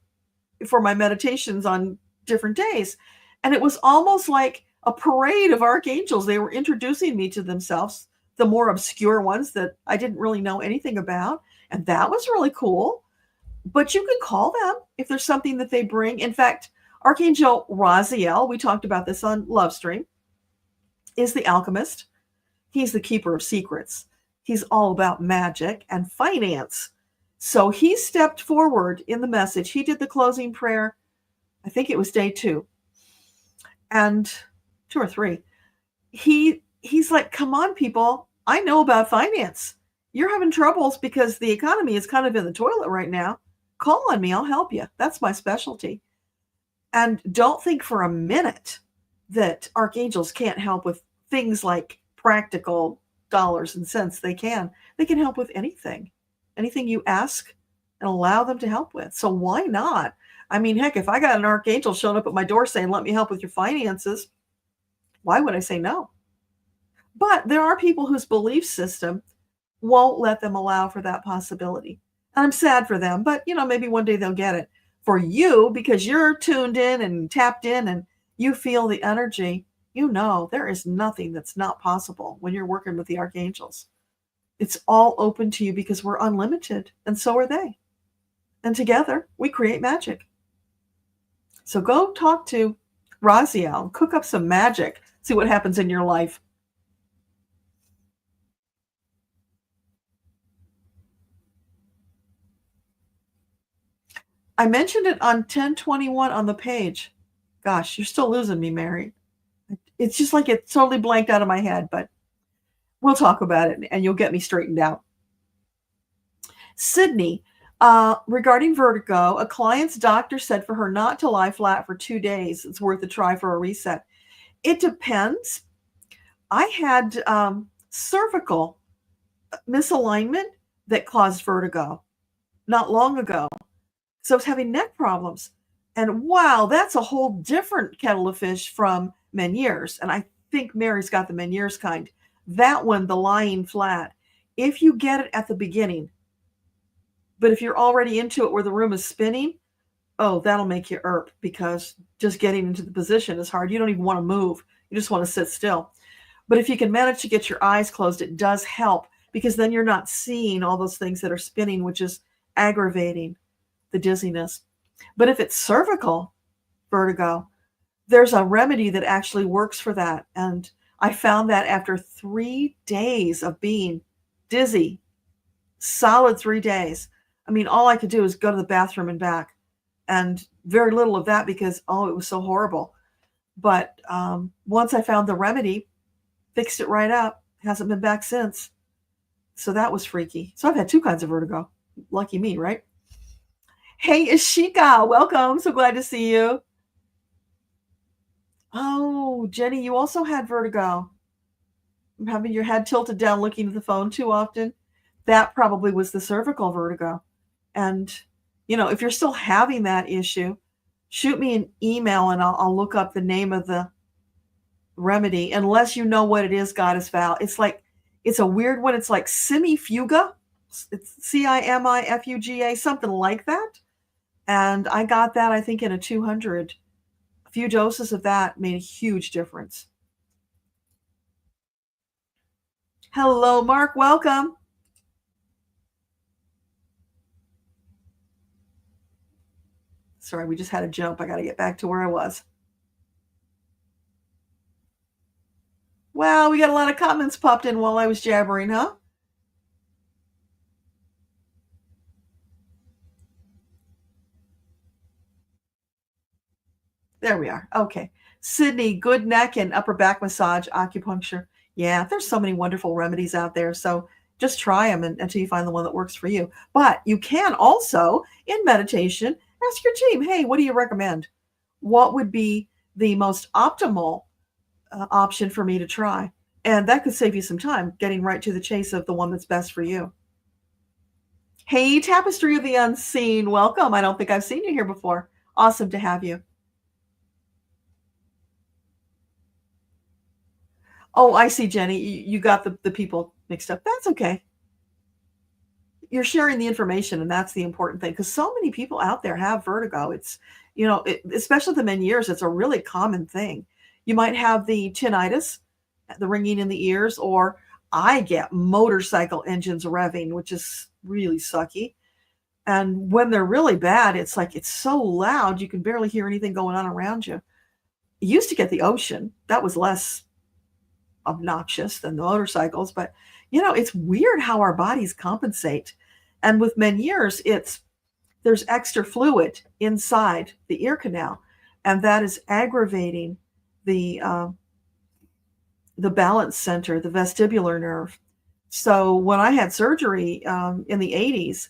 for my meditations on different days. And it was almost like a parade of archangels. They were introducing me to themselves, the more obscure ones that I didn't really know anything about. And that was really cool. But you can call them if there's something that they bring. In fact, Archangel Raziel, we talked about this on Livestream, is the alchemist. He's the keeper of secrets. He's all about magic and finance. So he stepped forward in the message. He did the closing prayer. I think it was day 2 and 2 or 3. He's like, come on, people. I know about finance. You're having troubles because the economy is kind of in the toilet right now. Call on me. I'll help you. That's my specialty. And don't think for a minute that archangels can't help with things like practical dollars and cents. They can help with anything you ask and allow them to help with. So why not? I mean, heck, if I got an archangel showing up at my door saying, let me help with your finances, why would I say no? But there are people whose belief system won't let them allow for that possibility. And I'm sad for them, but maybe one day they'll get it. For you, because you're tuned in and tapped in and you feel the energy, there is nothing that's not possible when you're working with the archangels. It's all open to you because we're unlimited, and so are they. And together, we create magic. So go talk to Raziel, cook up some magic, see what happens in your life. I mentioned it on 1021 on the page. Gosh, you're still losing me, Mary. It's just like it totally blanked out of my head, but we'll talk about it and you'll get me straightened out. Sydney, regarding vertigo, a client's doctor said for her not to lie flat for 2 days. It's worth a try for a reset. It depends. I had cervical misalignment that caused vertigo not long ago. So I was having neck problems. And wow, that's a whole different kettle of fish from Meniere's. And I think Mary's got the Meniere's kind. That one, the lying flat, if you get it at the beginning, but if you're already into it where the room is spinning, oh, that'll make you irp because just getting into the position is hard. You don't even want to move. You just want to sit still. But if you can manage to get your eyes closed, it does help because then you're not seeing all those things that are spinning, which is aggravating the dizziness. But if it's cervical vertigo, there's a remedy that actually works for that. And I found that after 3 days of being dizzy, solid 3 days. I mean, all I could do is go to the bathroom and back. And very little of that because, it was so horrible. But once I found the remedy, fixed it right up. Hasn't been back since. So that was freaky. So I've had 2 kinds of vertigo. Lucky me, right? Hey, Ishika, welcome. So glad to see you. Oh, Jenny, you also had vertigo. Having your head tilted down looking at the phone too often. That probably was the cervical vertigo. And, if you're still having that issue, shoot me an email and I'll look up the name of the remedy. Unless you know what it is, Goddess Val. It's a weird one. It's like Simifuga. It's Cimifuga, something like that. And I got that, I think, in a 200. A few doses of that made a huge difference. Hello, Mark. Welcome. Sorry, we just had a jump. I got to get back to where I was. Wow, we got a lot of comments popped in while I was jabbering, huh? There we are. Okay. Sydney, good neck and upper back massage, acupuncture. Yeah, there's so many wonderful remedies out there. So just try them until you find the one that works for you. But you can also, in meditation, ask your team, hey, what do you recommend? What would be the most optimal option for me to try? And that could save you some time getting right to the chase of the one that's best for you. Hey, Tapestry of the Unseen, welcome. I don't think I've seen you here before. Awesome to have you. Oh, I see, Jenny. You got the people mixed up. That's okay. You're sharing the information, and that's the important thing because so many people out there have vertigo. It's, especially the Meniere's, it's a really common thing. You might have the tinnitus, the ringing in the ears, or I get motorcycle engines revving, which is really sucky. And when they're really bad, it's like it's so loud you can barely hear anything going on around you. You used to get the ocean. That was less obnoxious than the motorcycles, but it's weird how our bodies compensate. And with Meniere's, there's extra fluid inside the ear canal, and that is aggravating the balance center, the vestibular nerve. So when I had surgery in the 80s,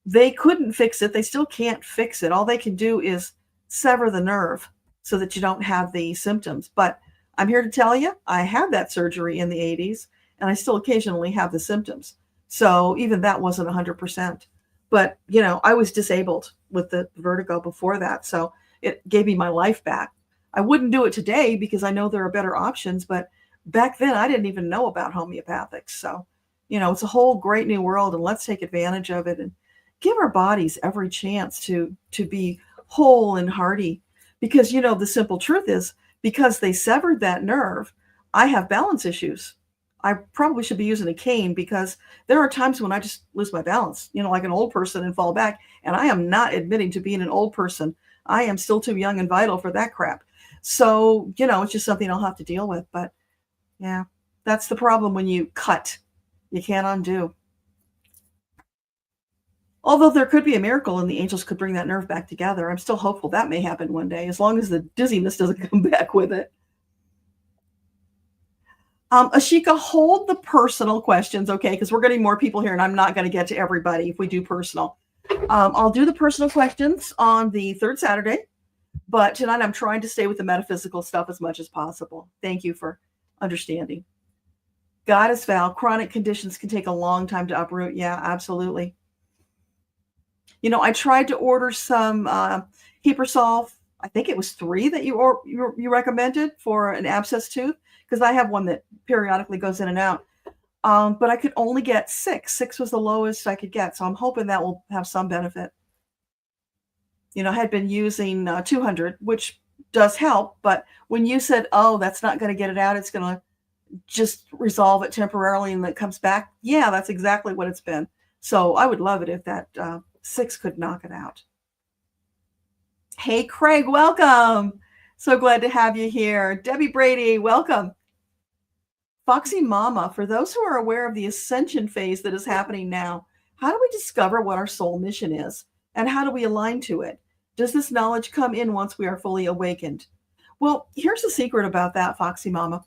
they couldn't fix it. They still can't fix it. All they can do is sever the nerve so that you don't have the symptoms. But I'm here to tell you, I had that surgery in the 80s, and I still occasionally have the symptoms. So even that wasn't 100%. But, I was disabled with the vertigo before that. So it gave me my life back. I wouldn't do it today because I know there are better options. But back then, I didn't even know about homeopathics. So, it's a whole great new world, and let's take advantage of it and give our bodies every chance to be whole and hearty. Because, the simple truth is, because they severed that nerve, I have balance issues. I probably should be using a cane because there are times when I just lose my balance, like an old person and fall back. And I am not admitting to being an old person. I am still too young and vital for that crap. So, it's just something I'll have to deal with. But yeah, that's the problem when you cut. You can't undo. Although there could be a miracle and the angels could bring that nerve back together. I'm still hopeful that may happen one day, as long as the dizziness doesn't come back with it. Ashika, hold the personal questions, okay? Because we're getting more people here, and I'm not going to get to everybody if we do personal. I'll do the personal questions on the third Saturday, but tonight I'm trying to stay with the metaphysical stuff as much as possible. Thank you for understanding. Goddess Val, chronic conditions can take a long time to uproot. Yeah, absolutely. You know, I tried to order some Heapersolve. I think it was 3 that you recommended for an abscess tooth, because I have one that periodically goes in and out. But I could only get 6. 6 was the lowest I could get, so I'm hoping that will have some benefit. You know, I had been using 200, which does help, but when you said, oh, that's not going to get it out, it's going to just resolve it temporarily and then it comes back. Yeah, that's exactly what it's been. So I would love it if that 6 could knock it out. Hey, Craig, welcome. So glad to have you here. Debbie Brady, welcome. Foxy Mama, for those who are aware of the ascension phase that is happening now, how do we discover what our soul mission is? And how do we align to it? Does this knowledge come in once we are fully awakened? Well, here's the secret about that, Foxy Mama.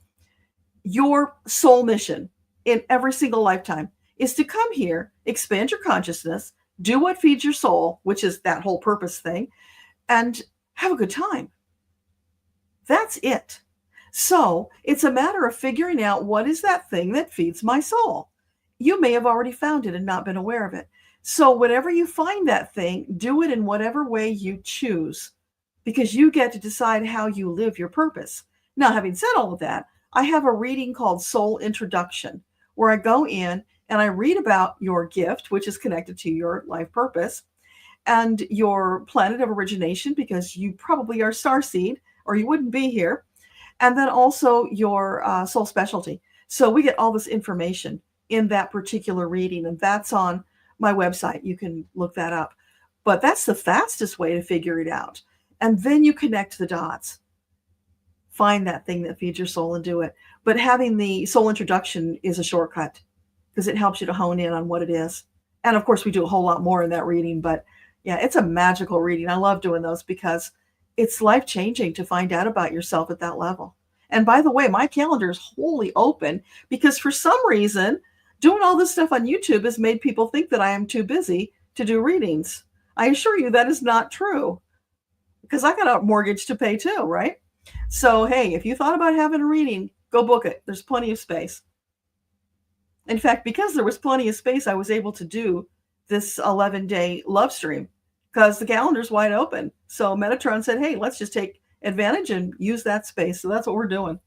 Your soul mission in every single lifetime is to come here, expand your consciousness, do what feeds your soul, which is that whole purpose thing, and have a good time. That's it. So it's a matter of figuring out what is that thing that feeds my soul. You may have already found it and not been aware of it. So whenever you find that thing, do it in whatever way you choose, because you get to decide how you live your purpose. Now, having said all of that, I have a reading called Soul Introduction, where I go in and I read about your gift, which is connected to your life purpose, and your planet of origination, because you probably are starseed or you wouldn't be here, and then also your soul specialty. So we get all this information in that particular reading, and that's on my website. You can look that up. But that's the fastest way to figure it out. And then you connect the dots. Find that thing that feeds your soul and do it. But having the soul introduction is a shortcut, because it helps you to hone in on what it is. And of course, we do a whole lot more in that reading. But yeah, it's a magical reading. I love doing those because it's life-changing to find out about yourself at that level. And by the way, my calendar is wholly open, because for some reason, doing all this stuff on YouTube has made people think that I am too busy to do readings. I assure you that is not true, because I got a mortgage to pay too, right? So, hey, if you thought about having a reading, go book it. There's plenty of space. In fact, because there was plenty of space, I was able to do this 11-day love stream because the calendar's wide open. So Medatron said, hey, let's just take advantage and use that space. So that's what we're doing.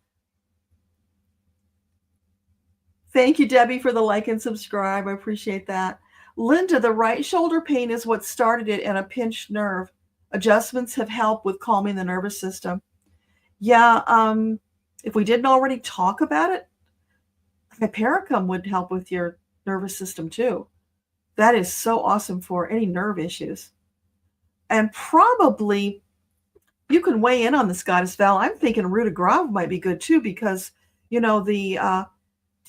Thank you, Debbie, for the like and subscribe. I appreciate that. Linda, the right shoulder pain is what started it, and a pinched nerve. Adjustments have helped with calming the nervous system. Yeah, if we didn't already talk about it, hypericum would help with your nervous system too. That is so awesome for any nerve issues. And probably you can weigh in on this, Goddess Val. I'm thinking root de grave might be good too, because, you know, the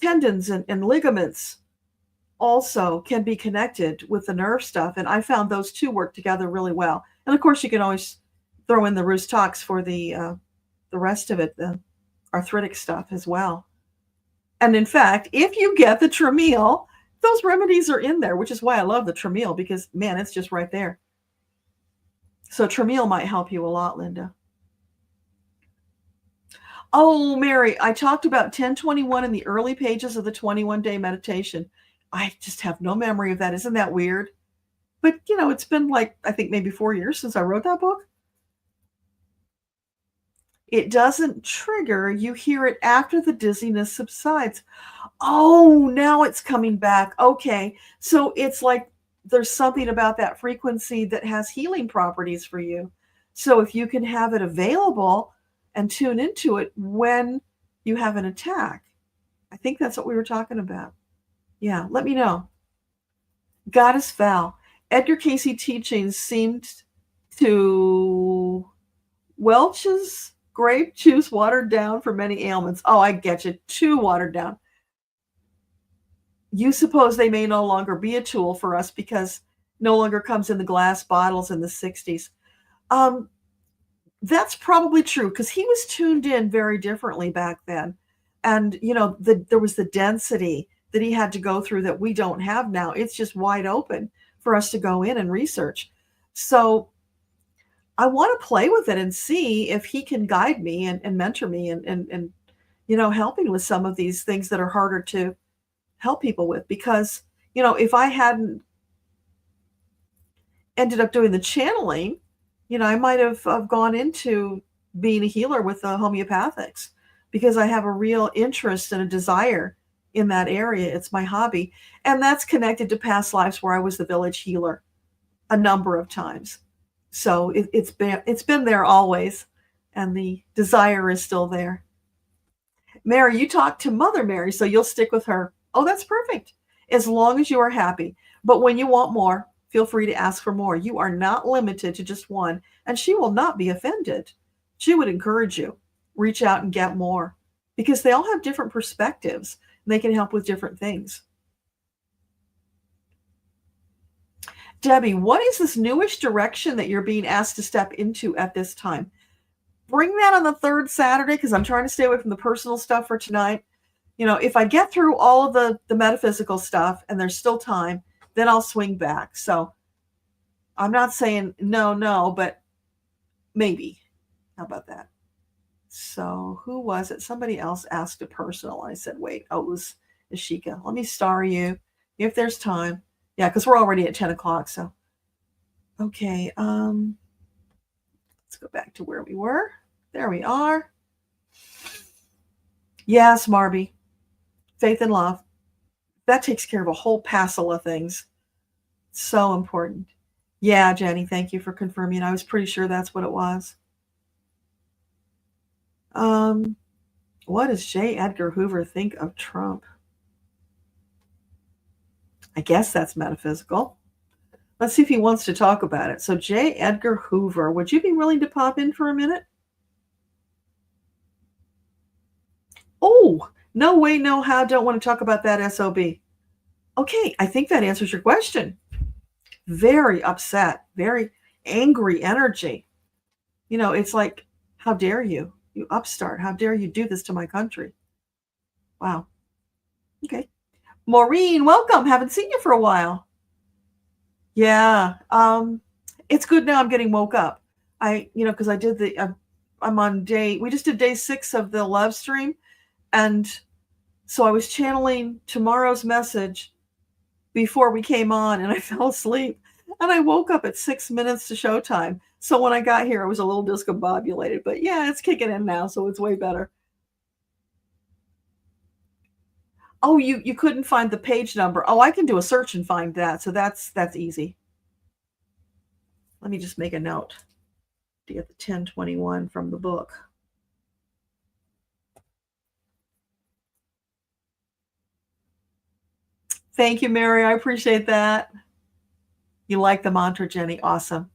tendons and ligaments also can be connected with the nerve stuff. And I found those two work together really well. And of course, you can always throw in the Rhus tox for the rest of it, the arthritic stuff as well. And in fact, if you get the Tramiel, those remedies are in there, which is why I love the Tramiel, because, man, it's just right there. So Tramiel might help you a lot, Linda. Oh, Mary, I talked about 1021 in the early pages of the 21-day meditation. I just have no memory of that. Isn't that weird? But, you know, it's been like, I think maybe 4 years since I wrote that book. It doesn't trigger. You hear it after the dizziness subsides. Oh, now it's coming back. Okay. So it's like there's something about that frequency that has healing properties for you. So if you can have it available and tune into it when you have an attack, I think that's what we were talking about. Yeah, let me know. Goddess Val, Edgar Casey teachings seemed to Welch's grape juice watered down for many ailments. Oh, I get you. Too watered down. You suppose they may no longer be a tool for us because no longer comes in the glass bottles in the 60s. That's probably true because he was tuned in very differently back then. And, there was the density that he had to go through that we don't have now. It's just wide open for us to go in and research. So I want to play with it and see if he can guide me and mentor me and help me with some of these things that are harder to help people with. Because, if I hadn't ended up doing the channeling, I might have gone into being a healer with the homeopathics because I have a real interest and a desire in that area. It's my hobby. And that's connected to past lives where I was the village healer a number of times. So it's been there always. And the desire is still there. Mary, you talked to Mother Mary, so you'll stick with her. Oh, that's perfect. As long as you are happy. But when you want more, feel free to ask for more. You are not limited to just one, and she will not be offended. She would encourage you. Reach out and get more because they all have different perspectives and they can help with different things. Debbie, what is this newish direction that you're being asked to step into at this time? Bring that on the third Saturday because I'm trying to stay away from the personal stuff for tonight. If I get through all of the metaphysical stuff and there's still time, then I'll swing back. So I'm not saying no, but maybe. How about that? So who was it? Somebody else asked a personal. I said, wait, it was Ashika. Let me star you if there's time. Yeah, because we're already at 10 o'clock. So, okay. Let's go back to where we were. There we are. Yes, Marby. Faith and love. That takes care of a whole passel of things. So important. Yeah, Jenny, thank you for confirming. I was pretty sure that's what it was. What does J. Edgar Hoover think of Trump? I guess that's metaphysical. Let's see if he wants to talk about it. So J. Edgar Hoover, would you be willing to pop in for a minute? Oh, no way, no how, don't want to talk about that SOB. Okay, I think that answers your question. Very upset, very angry energy. It's like, how dare you? You upstart. How dare you do this to my country? Wow. Okay. Maureen, welcome. Haven't seen you for a while. Yeah. It's good now I'm getting woke up. Because I did I'm on we just did day 6 of the live stream. And so I was channeling tomorrow's message before we came on and I fell asleep. And I woke up at 6 minutes to showtime. So when I got here, I was a little discombobulated. But yeah, it's kicking in now, so it's way better. Oh, you couldn't find the page number. Oh, I can do a search and find that. So that's easy. Let me just make a note to get the 1021 from the book. Thank you, Mary. I appreciate that. You like the mantra, Jenny. Awesome.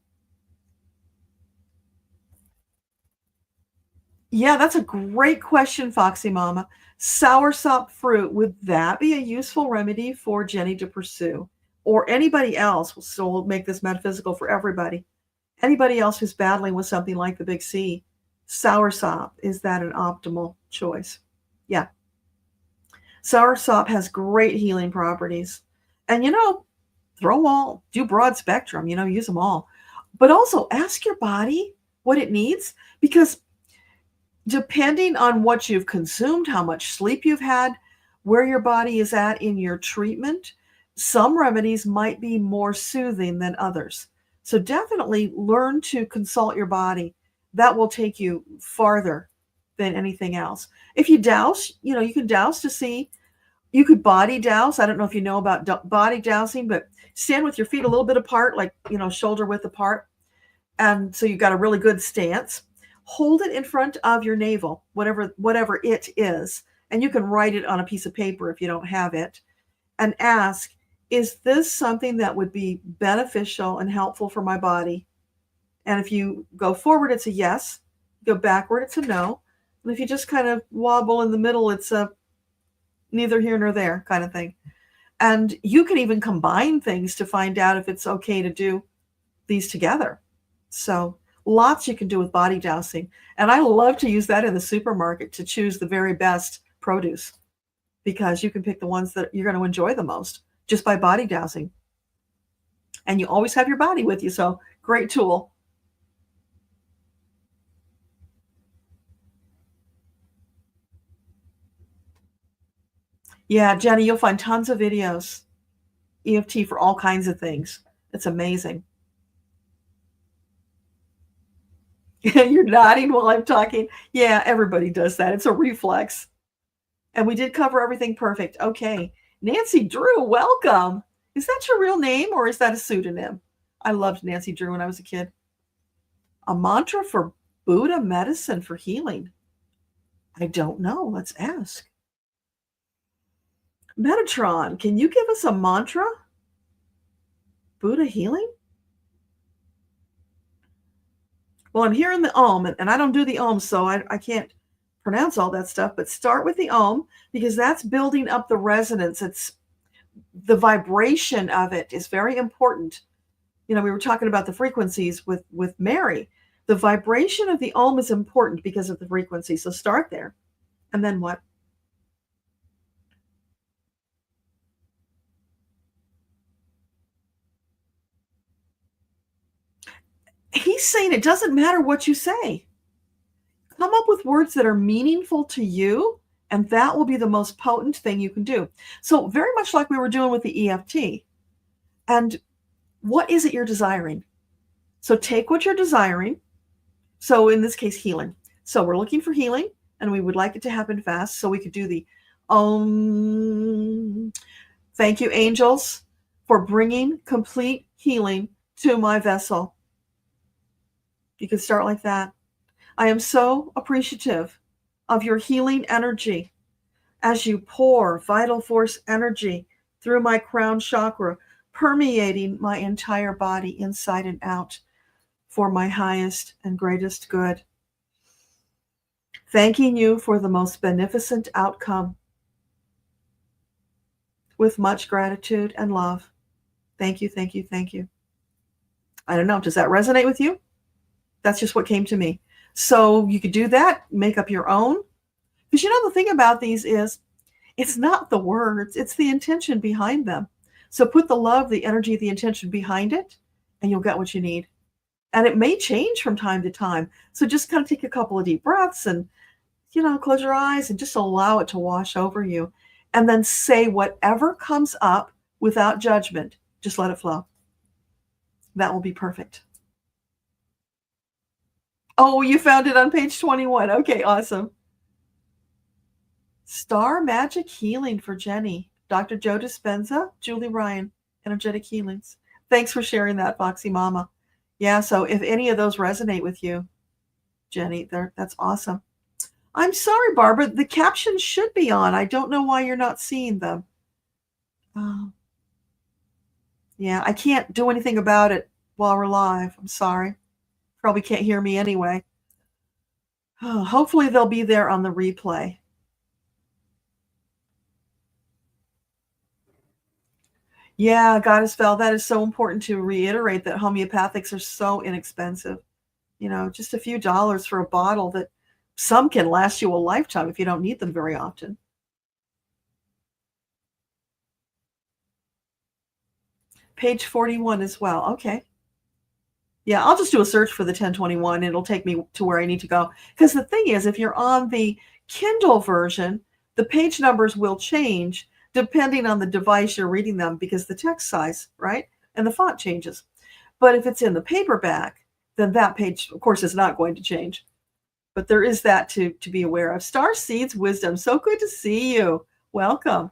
Yeah, that's a great question, Foxy Mama. Soursop fruit, would that be a useful remedy for Jenny to pursue? Or anybody else? So we'll make this metaphysical for everybody. Anybody else who's battling with something like the big C, soursop, is that an optimal choice? Yeah. Soursop has great healing properties. And, do broad spectrum, use them all. But also ask your body what it needs, because depending on what you've consumed, how much sleep you've had, where your body is at in your treatment, some remedies might be more soothing than others. So definitely learn to consult your body. That will take you farther than anything else. If you douse, you can douse to see. You could body douse. I don't know if you know about body dousing, but stand with your feet a little bit apart, like, shoulder width apart. And so you've got a really good stance. Hold it in front of your navel, whatever it is. And you can write it on a piece of paper if you don't have it. And ask, is this something that would be beneficial and helpful for my body? And if you go forward, it's a yes. Go backward, it's a no. And if you just kind of wobble in the middle, it's a neither here nor there kind of thing. And you can even combine things to find out if it's okay to do these together. So lots you can do with body dousing. And I love to use that in the supermarket to choose the very best produce, because you can pick the ones that you're going to enjoy the most just by body dousing. And you always have your body with you. So great tool. Yeah, Jenny, you'll find tons of videos, EFT for all kinds of things. It's amazing. You're nodding while I'm talking. Yeah, everybody does that. It's a reflex. And we did cover everything perfect. Okay. Nancy Drew, welcome. Is that your real name or is that a pseudonym? I loved Nancy Drew when I was a kid. A mantra for Buddha medicine for healing. I don't know. Let's ask. Medatron, can you give us a mantra? Buddha healing? Well, I'm hearing the Om, and I don't do the Om, so I can't pronounce all that stuff, but start with the Om, because that's building up the resonance. It's the vibration of it is very important. You know, we were talking about the frequencies with Mary. The vibration of the Om is important because of the frequency. So start there. And then what? He's saying it doesn't matter what you say. Come up with words that are meaningful to you, and that will be the most potent thing you can do. So very much like we were doing with the EFT. And what is it you're desiring? So take what you're desiring. So in this case, healing. So we're looking for healing, and we would like it to happen fast. So we could do the Om. Thank you, angels, for bringing complete healing to my vessel. You could start like that. I am so appreciative of your healing energy as you pour vital force energy through my crown chakra, permeating my entire body inside and out for my highest and greatest good. Thanking you for the most beneficent outcome with much gratitude and love. Thank you, thank you, thank you. I don't know, does that resonate with you? That's just what came to me. So you could do that, make up your own. Because you know, the thing about these is it's not the words, it's the intention behind them. So put the love, the energy, the intention behind it, and you'll get what you need. And it may change from time to time. So just kind of take a couple of deep breaths and, you know, close your eyes and just allow it to wash over you. And then say whatever comes up without judgment. Just let it flow. That will be perfect. Oh, you found it on page 21. Okay, awesome. Star Magic Healing for Jenny. Dr. Joe Dispenza, Julie Ryan, Energetic Healings. Thanks for sharing that, Foxy Mama. Yeah, so if any of those resonate with you, Jenny, that's awesome. I'm sorry, Barbara. The captions should be on. I don't know why you're not seeing them. Yeah, I can't do anything about it while we're live. I'm sorry. Probably can't hear me anyway. Hopefully they'll be there on the replay. Yeah, Goddess Val, that is so important to reiterate that homeopathics are so inexpensive. You know, just a few dollars for a bottle that some can last you a lifetime if you don't need them very often. Page 41 as well. Okay. Yeah, I'll just do a search for the 1021. It'll take me to where I need to go. Because the thing is, if you're on the Kindle version, the page numbers will change depending on the device you're reading them, because the text size, right? And the font changes. But if it's in the paperback, then that page, of course, is not going to change. But there is that to be aware of. Star Seeds Wisdom, so good to see you. Welcome.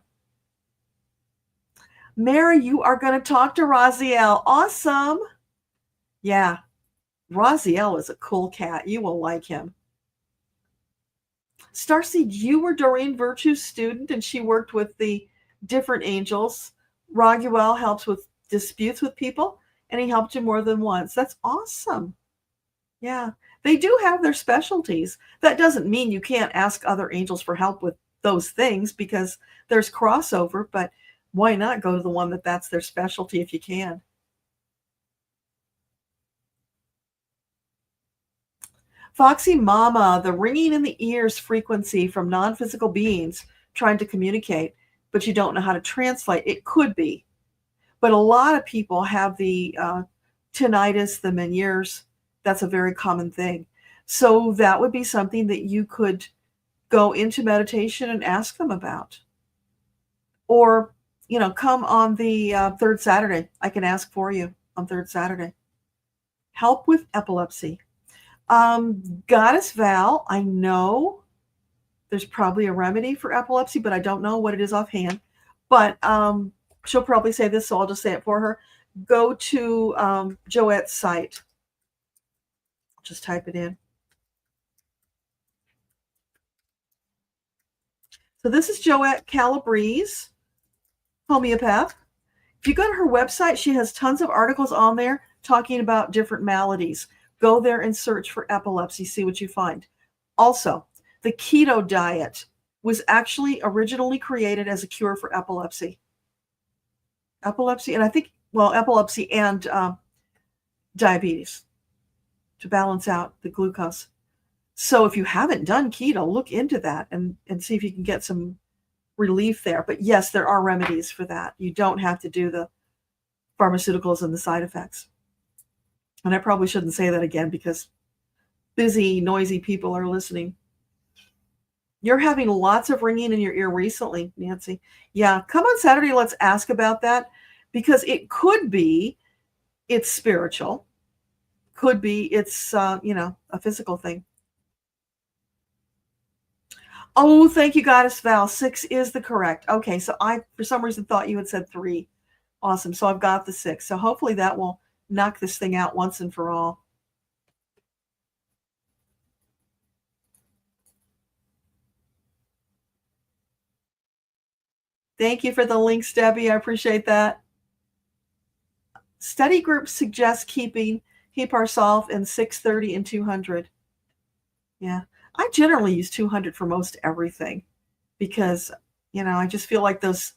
Mary, you are going to talk to Raziel. Awesome. Yeah, Raziel is a cool cat. You will like him. Starseed, you were Doreen Virtue's student, and she worked with the different angels. Raguel helps with disputes with people, and he helped you more than once. That's awesome. Yeah, they do have their specialties. That doesn't mean you can't ask other angels for help with those things, because there's crossover, but Why not go to the one that's their specialty if you can? Foxy Mama, the ringing in the ears frequency from non-physical beings trying to communicate, but you don't know how to translate. It could be. But a lot of people have the tinnitus, the Meniere's. That's a very common thing. So that would be something that you could go into meditation and ask them about. Or, come on the third Saturday. I can ask for you on third Saturday. Help with epilepsy. Goddess Val, I know there's probably a remedy for epilepsy, but I don't know what it is offhand. But she'll probably say this, so I'll just say it for her. Go to Joette's site. Just type it in. So this is Joette Calabrese, homeopath. If you go to her website, she has tons of articles on there talking about different maladies. Go there and search for epilepsy, see what you find. Also, the keto diet was actually originally created as a cure for epilepsy. Epilepsy, and I think, epilepsy and diabetes, to balance out the glucose. So if you haven't done keto, look into that and see if you can get some relief there. But yes, there are remedies for that. You don't have to do the pharmaceuticals and the side effects. And I probably shouldn't say that again because busy, noisy people are listening. You're having lots of ringing in your ear recently, Nancy. Yeah, come on Saturday, let's ask about that, because it could be it's spiritual. Could be it's, a physical thing. Oh, thank you, Goddess Val. 6 is the correct. Okay, so I, for some reason, thought you had said 3. Awesome. So I've got the 6. So hopefully that will knock this thing out once and for all. Thank you for the links, Debbie. I appreciate that. Study groups suggest keep ourselves in 630 and 200. Yeah. I generally use 200 for most everything because, I just feel like those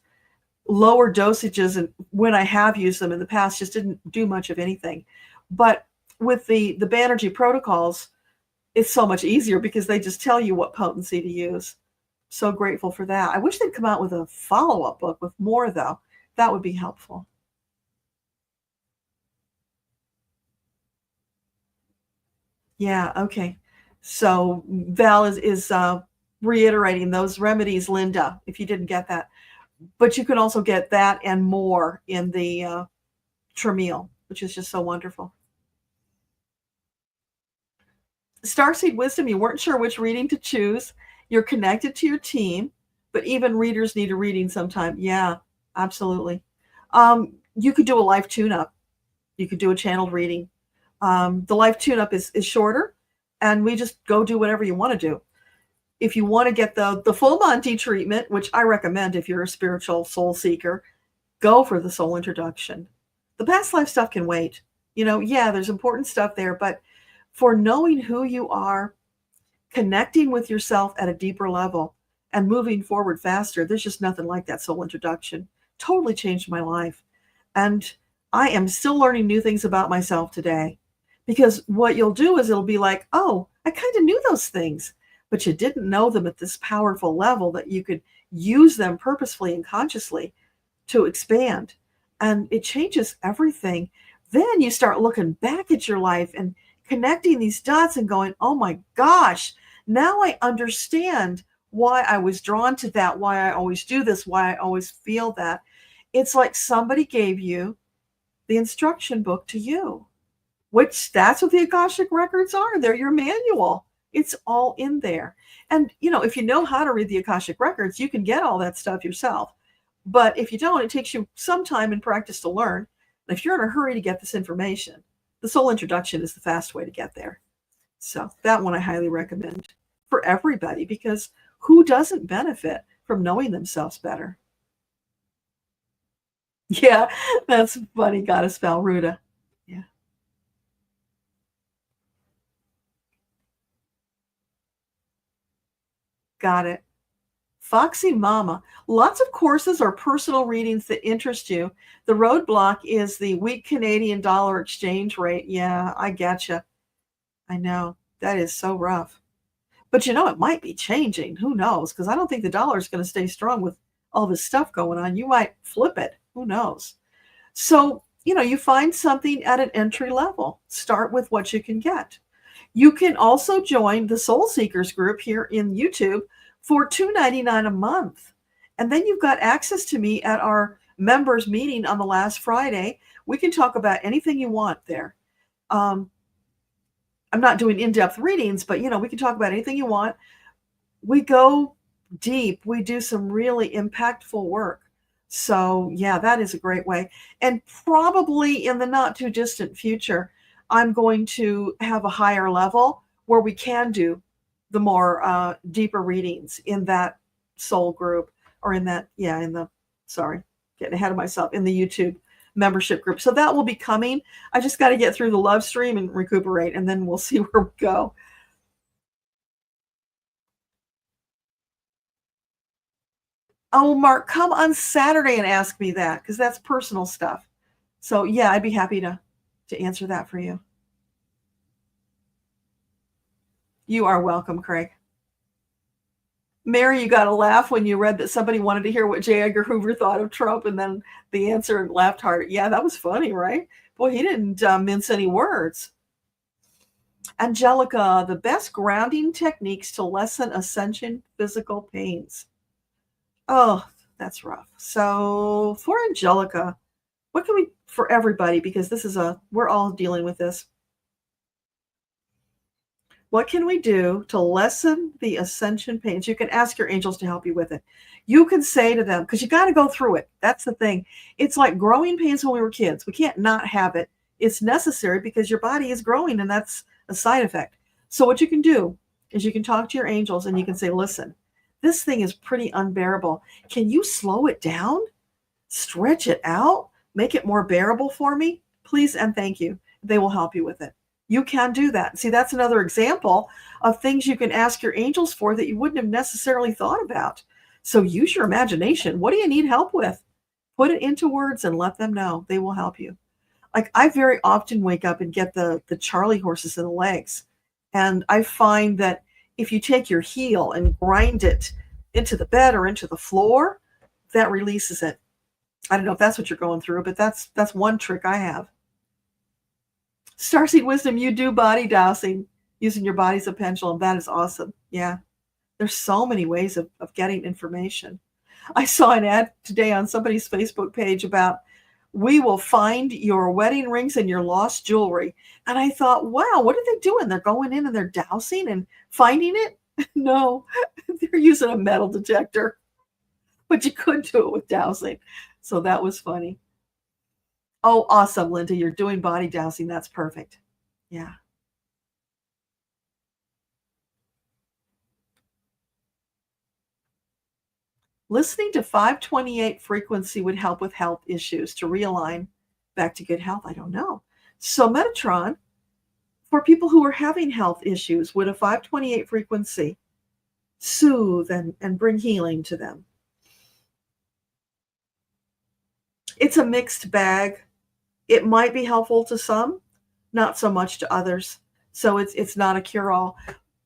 lower dosages, and when I have used them in the past, just didn't do much of anything. But with the Banerjee protocols, it's so much easier because they just tell you what potency to use. So grateful for that. I wish they'd come out with a follow-up book with more, though. That would be helpful. Yeah, okay. So Val is reiterating those remedies, Linda, if you didn't get that. But you can also get that and more in the Tramiel, which is just so wonderful. Starseed Wisdom, you weren't sure which reading to choose. You're connected to your team, but even readers need a reading sometime. Yeah, absolutely. You could do a life tune-up. You could do a channeled reading. The life tune-up is shorter, and we just go do whatever you want to do. If you want to get the full Monty treatment, which I recommend if you're a spiritual soul seeker, go for the soul introduction. The past life stuff can wait. There's important stuff there, but for knowing who you are, connecting with yourself at a deeper level, and moving forward faster, there's just nothing like that soul introduction. Totally changed my life. And I am still learning new things about myself today. Because what you'll do is it'll be like, oh, I kind of knew those things, but you didn't know them at this powerful level that you could use them purposefully and consciously to expand. And it changes everything. Then you start looking back at your life and connecting these dots and going, oh my gosh, now I understand why I was drawn to that, why I always do this, why I always feel that. It's like somebody gave you the instruction book to you, which that's what the Akashic records are. They're your manual. It's all in there. And, if you know how to read the Akashic records, you can get all that stuff yourself. But if you don't, it takes you some time and practice to learn. And if you're in a hurry to get this information, the soul introduction is the fast way to get there. So that one I highly recommend for everybody, because who doesn't benefit from knowing themselves better? Yeah, that's funny. Goddess Valruda. Yeah. Got it. Foxy Mama. Lots of courses or personal readings that interest you. The roadblock is the weak Canadian dollar exchange rate. Yeah, I getcha. I know. That is so rough. But it might be changing. Who knows? Because I don't think the dollar is going to stay strong with all this stuff going on. You might flip it. Who knows? So, you find something at an entry level. Start with what you can get. You can also join the Soul Seekers group here in YouTube for $2.99 a month. And then you've got access to me at our members meeting on the last Friday. We can talk about anything you want there. I'm not doing in-depth readings, but we can talk about anything you want. We go deep. We do some really impactful work. So yeah, that is a great way. And probably in the not too distant future, I'm going to have a higher level where we can do the more deeper readings in that soul group, or in that, sorry, getting ahead of myself, in the YouTube membership group. So that will be coming. I just got to get through the love stream and recuperate, and then we'll see where we go. Oh, Mark, come on Saturday and ask me that, because that's personal stuff. So yeah, I'd be happy to answer that for you. You are welcome, Craig. Mary, you got to laugh when you read that somebody wanted to hear what J. Edgar Hoover thought of Trump, and then the answer, and laughed hard. Yeah, that was funny, right? Boy, he didn't mince any words. Angelica, the best grounding techniques to lessen ascension physical pains. Oh, that's rough. So for Angelica, what can we, for everybody, because we're all dealing with this. What can we do to lessen the ascension pains? You can ask your angels to help you with it. You can say to them, because you got to go through it. That's the thing. It's like growing pains when we were kids. We can't not have it. It's necessary because your body is growing, and that's a side effect. So what you can do is you can talk to your angels and you can say, listen, this thing is pretty unbearable. Can you slow it down? Stretch it out? Make it more bearable for me? Please and thank you. They will help you with it. You can do that. See, that's another example of things you can ask your angels for that you wouldn't have necessarily thought about. So use your imagination. What do you need help with? Put it into words and let them know. They will help you. Like, I very often wake up and get the Charlie horses in the legs. And I find that if you take your heel and grind it into the bed or into the floor, that releases it. I don't know if that's what you're going through, but that's one trick I have. Starseed Wisdom, you do body dowsing using your body as a pendulum. That is awesome. Yeah. There's so many ways of getting information. I saw an ad today on somebody's Facebook page about, we will find your wedding rings and your lost jewelry. And I thought, wow, what are they doing? They're going in and they're dowsing and finding it? No, they're using a metal detector. But you could do it with dowsing. So that was funny. Oh, awesome, Linda. You're doing body dowsing. That's perfect. Yeah. Listening to 528 frequency would help with health issues to realign back to good health. I don't know. So Medatron, for people who are having health issues, would a 528 frequency soothe and bring healing to them? It's a mixed bag. It might be helpful to some, not so much to others. So it's not a cure-all.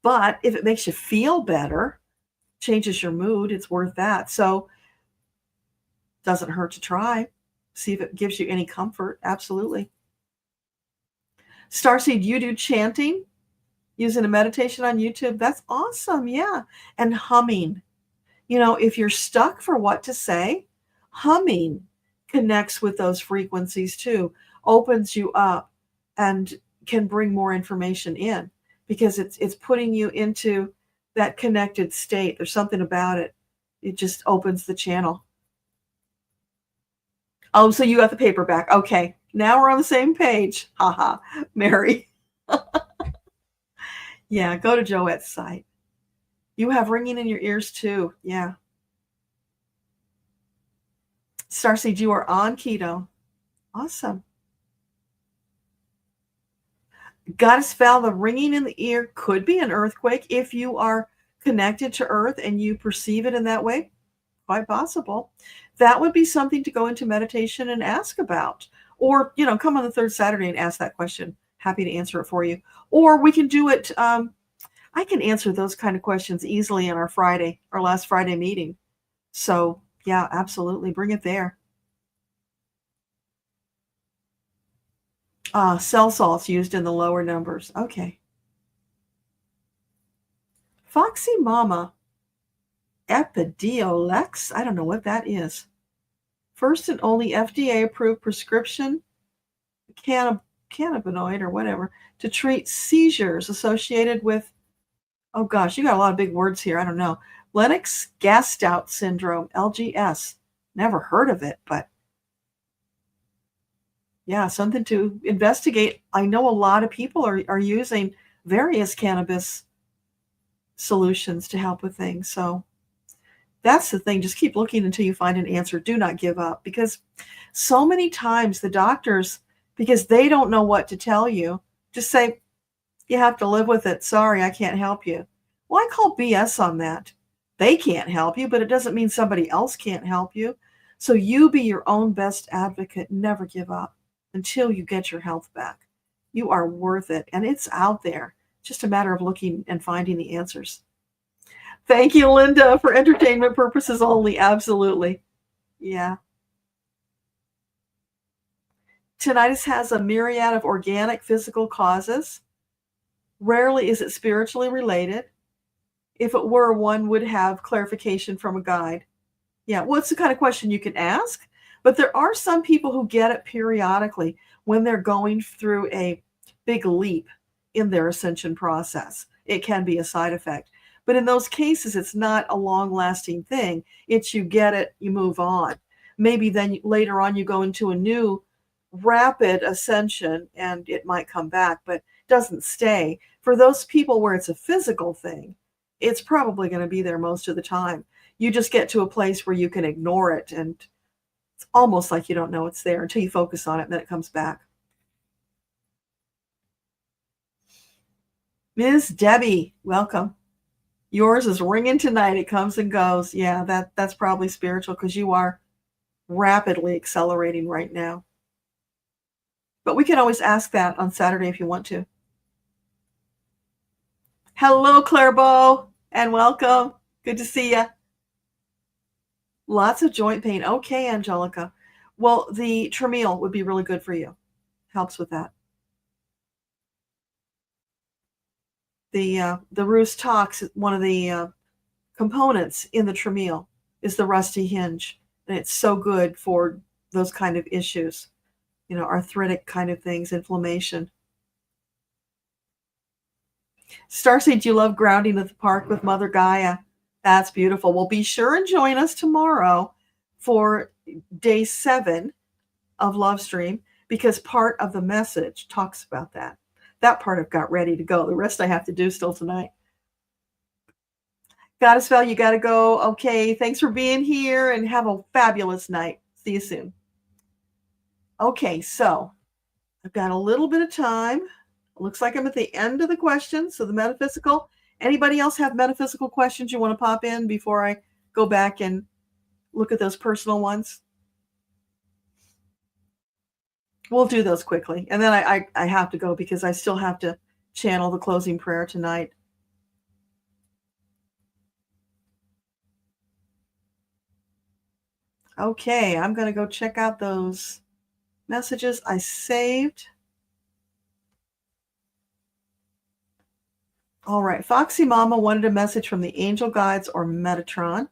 But if it makes you feel better, changes your mood, it's worth that. So doesn't hurt to try. See if it gives you any comfort. Absolutely. Starseed, you do chanting using a meditation on YouTube. That's awesome. Yeah. And humming. If you're stuck for what to say, humming connects with those frequencies too, opens you up, and can bring more information in, because it's putting you into that connected state. There's something about it. It just opens the channel. Oh, so you got the paperback. Okay. Now we're on the same page. Haha, Mary. Yeah, go to Joette's site. You have ringing in your ears too. Yeah. Starseed, you are on keto. Awesome. Goddess Val, the ringing in the ear could be an earthquake if you are connected to Earth and you perceive it in that way, quite possible. That would be something to go into meditation and ask about. Or, come on the third Saturday and ask that question. Happy to answer it for you. Or we can do it. I can answer those kind of questions easily in our last Friday meeting. So, yeah, absolutely. Bring it there. Cell salts used in the lower numbers. Okay. Foxy Mama Epidiolex. I don't know what that is. First and only FDA-approved prescription cannabinoid or whatever to treat seizures associated with, oh gosh, you got a lot of big words here. I don't know. Lennox-Gastaut syndrome, LGS. Never heard of it, but yeah, something to investigate. I know a lot of people are using various cannabis solutions to help with things. So that's the thing. Just keep looking until you find an answer. Do not give up, because so many times the doctors, because they don't know what to tell you, just say, you have to live with it. Sorry, I can't help you. Well, I call BS on that. They can't help you, but it doesn't mean somebody else can't help you. So you be your own best advocate. Never give up until you get your health back. You are worth it, and it's out there. Just a matter of looking and finding the answers. Thank you, Linda, for entertainment purposes only. Absolutely. Yeah. Tinnitus has a myriad of organic physical causes. Rarely is it spiritually related. If it were, one would have clarification from a guide. Yeah, well, it's the kind of question you can ask, but there are some people who get it periodically when they're going through a big leap in their ascension process. It can be a side effect. But in those cases, it's not a long-lasting thing. It's you get it, you move on. Maybe then later on you go into a new rapid ascension and it might come back, but doesn't stay. For those people where it's a physical thing, it's probably going to be there most of the time. You just get to a place where you can ignore it, and it's almost like you don't know it's there until you focus on it, and then it comes back. Ms. Debbie, welcome. Yours is ringing tonight. It comes and goes. Yeah, that's probably spiritual, because you are rapidly accelerating right now. But we can always ask that on Saturday if you want to. Hello, Clairbeau, and welcome. Good to see you. Lots of joint pain. Okay, Angelica. Well, the Tramiel would be really good for you. Helps with that. The Rus Tox, one of the components in the Tramiel, is the rusty hinge. And it's so good for those kind of issues, arthritic kind of things, inflammation. Starseed, you love grounding at the park with Mother Gaia. That's beautiful. Well, be sure and join us tomorrow for day 7 of Love Stream, because part of the message talks about that. That part I've got ready to go. The rest I have to do still tonight. Goddess Val, you got to go. Okay, thanks for being here, and have a fabulous night. See you soon. Okay, so I've got a little bit of time. Looks like I'm at the end of the questions. So the metaphysical. Anybody else have metaphysical questions you want to pop in before I go back and look at those personal ones? We'll do those quickly. And then I have to go, because I still have to channel the closing prayer tonight. Okay, I'm going to go check out those messages I saved. All right, Foxy Mama wanted a message from the angel guides or Medatron.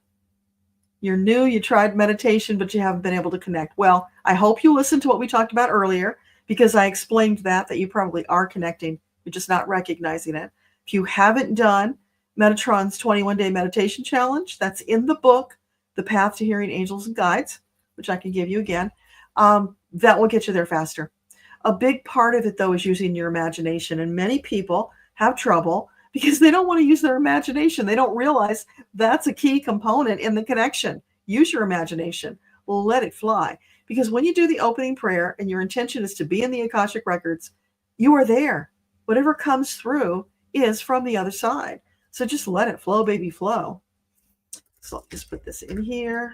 You're new, you tried meditation, but you haven't been able to connect. Well, I hope you listened to what we talked about earlier, because I explained that you probably are connecting. You're just not recognizing it. If you haven't done Metatron's 21-day meditation challenge, that's in the book, The Path to Hearing Angels and Guides, which I can give you again. That will get you there faster. A big part of it, though, is using your imagination. And many people have trouble because they don't want to use their imagination. They don't realize that's a key component in the connection. Use your imagination. Let it fly. Because when you do the opening prayer and your intention is to be in the Akashic records, you are there. Whatever comes through is from the other side. So just let it flow, baby, flow. So I'll just put this in here.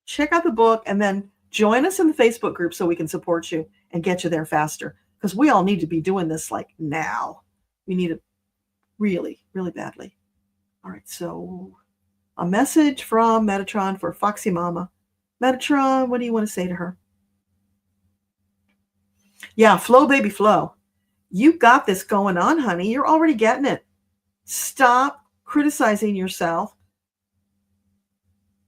Check out the book and then join us in the Facebook group so we can support you and get you there faster. Because we all need to be doing this like now. We need it really, really badly. All right, so a message from Medatron for Foxy Mama. Medatron, what do you want to say to her? Yeah, flow, baby, flow. You got this going on, honey. You're already getting it. Stop criticizing yourself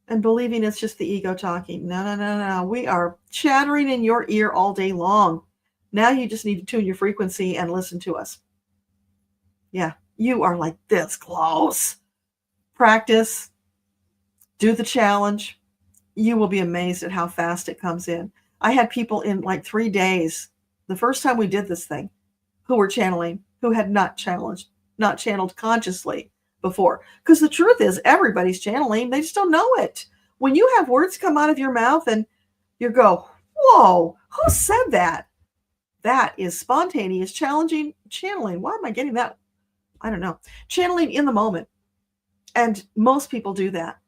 and believing it's just the ego talking. No. We are chattering in your ear all day long. Now you just need to tune your frequency and listen to us. Yeah, you are like this close. Practice. Do the challenge. You will be amazed at how fast it comes in. I had people in like 3 days, the first time we did this thing, who were channeling, who had not channeled consciously before. Because the truth is, everybody's channeling. They just don't know it. When you have words come out of your mouth and you go, whoa, who said that? That is spontaneous channeling. Why am I getting that? I don't know. Channeling in the moment. And most people do that,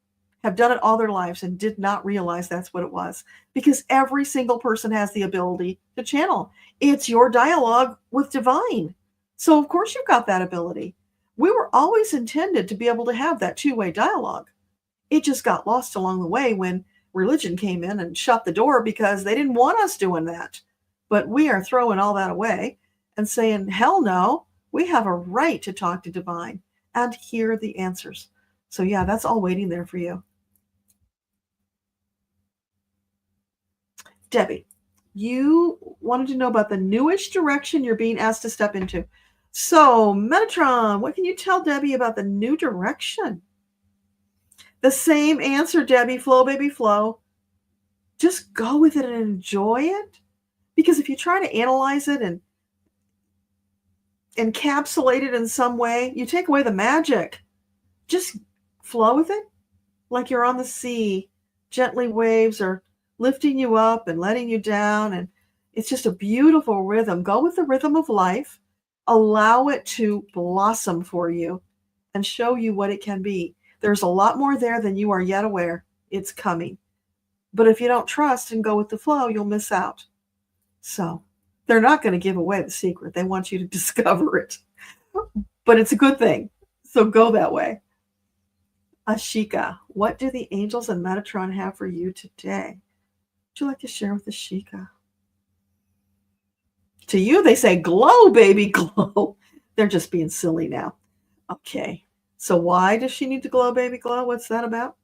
have done it all their lives and did not realize that's what it was. Because every single person has the ability to channel. It's your dialogue with divine. So of course you've got that ability. We were always intended to be able to have that two-way dialogue. It just got lost along the way when religion came in and shut the door because they didn't want us doing that. But we are throwing all that away and saying, hell no, we have a right to talk to divine and hear the answers. So yeah, that's all waiting there for you. Debbie, you wanted to know about the newish direction you're being asked to step into. So, Metatron, what can you tell Debbie about the new direction? The same answer, Debbie. Flow, baby, flow. Just go with it and enjoy it. Because if you try to analyze it and encapsulate it in some way, you take away the magic. Just flow with it like you're on the sea. Gently waves are lifting you up and letting you down. And it's just a beautiful rhythm. Go with the rhythm of life. Allow it to blossom for you and show you what it can be. There's a lot more there than you are yet aware. It's coming. But if you don't trust and go with the flow, you'll miss out. So they're not going to give away the secret. They want you to discover it. But it's a good thing. So go that way. Ashika, what do the angels and Metatron have for you today? Would you like to share with Ashika? To you, they say, glow, baby, glow. They're just being silly now. Okay. So why does she need to glow, baby, glow? What's that about?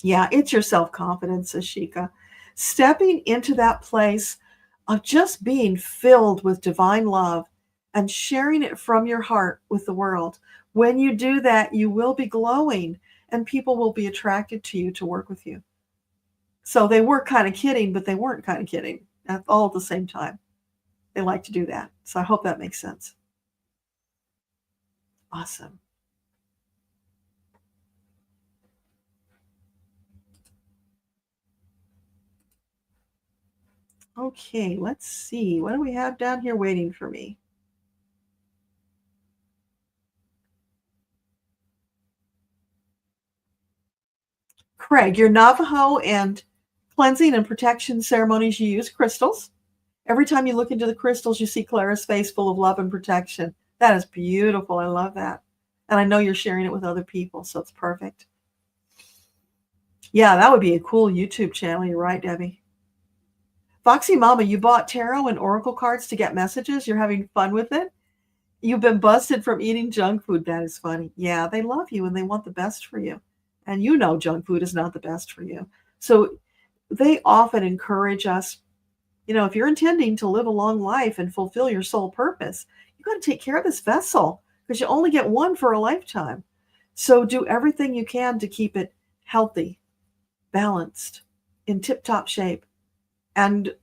Yeah, it's your self-confidence, Ashika. Stepping into that place of just being filled with divine love and sharing it from your heart with the world. When you do that, you will be glowing and people will be attracted to you to work with you. So they were kind of kidding, but they weren't kind of kidding all at the same time. They like to do that. So I hope that makes sense. Awesome. Okay, let's see. What do we have down here waiting for me? Craig, your Navajo and cleansing and protection ceremonies, you use crystals. Every time you look into the crystals, you see Clara's face full of love and protection. That is beautiful. I love that. And I know you're sharing it with other people, so it's perfect. Yeah, that would be a cool YouTube channel. You're right, Debbie. Foxy Mama, you bought tarot and oracle cards to get messages. You're having fun with it. You've been busted from eating junk food. That is funny. Yeah, they love you and they want the best for you. And you know junk food is not the best for you. So they often encourage us, you know, if you're intending to live a long life and fulfill your soul purpose, you got to take care of this vessel because you only get one for a lifetime. So do everything you can to keep it healthy, balanced, in tip-top shape. And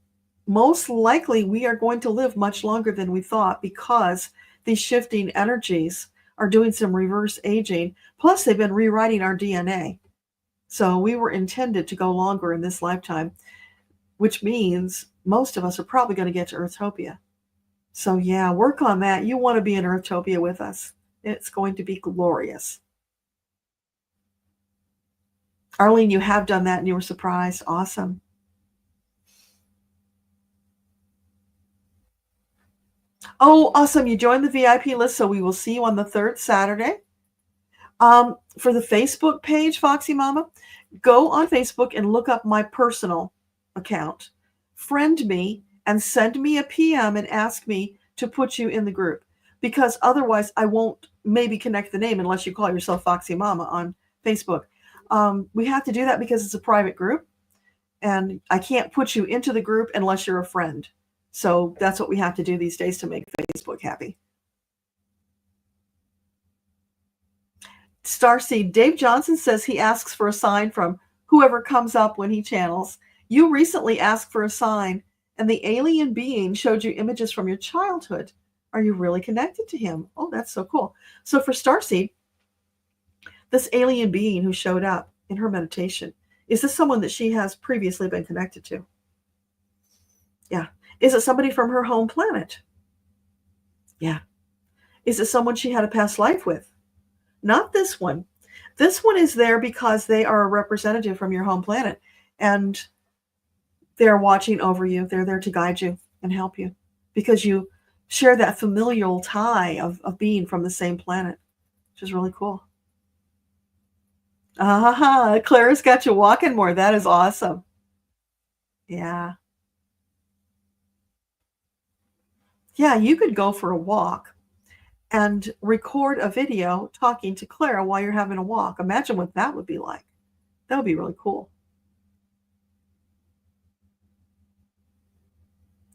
most likely we are going to live much longer than we thought because these shifting energies are doing some reverse aging. Plus, they've been rewriting our DNA. So we were intended to go longer in this lifetime, which means most of us are probably going to get to Earthtopia. So yeah, work on that. You want to be in Earthtopia with us. It's going to be glorious. Arlene, you have done that and you were surprised. Awesome. Oh, awesome. You joined the VIP list, so we will see you on the 3rd Saturday. For the Facebook page, Foxy Mama, go on Facebook and look up my personal account. Friend me and send me a PM and ask me to put you in the group, because otherwise I won't maybe connect the name unless you call yourself Foxy Mama on Facebook. We have to do that because it's a private group, and I can't put you into the group unless you're a friend. So that's what we have to do these days to make Facebook happy. Starseed, Dave Johnson says he asks for a sign from whoever comes up when he channels. You recently asked for a sign, and the alien being showed you images from your childhood. Are you really connected to him? Oh, that's so cool. So for Starseed, this alien being who showed up in her meditation, is this someone that she has previously been connected to? Yeah. Is it somebody from her home planet? Yeah. Is it someone she had a past life with? Not this one. This one is there because they are a representative from your home planet, and they're watching over you. They're there to guide you and help you because you share that familial tie of being from the same planet, which is really cool. Clara's got you walking more. That is awesome. Yeah. Yeah, you could go for a walk and record a video talking to Clara while you're having a walk. Imagine what that would be like. That would be really cool.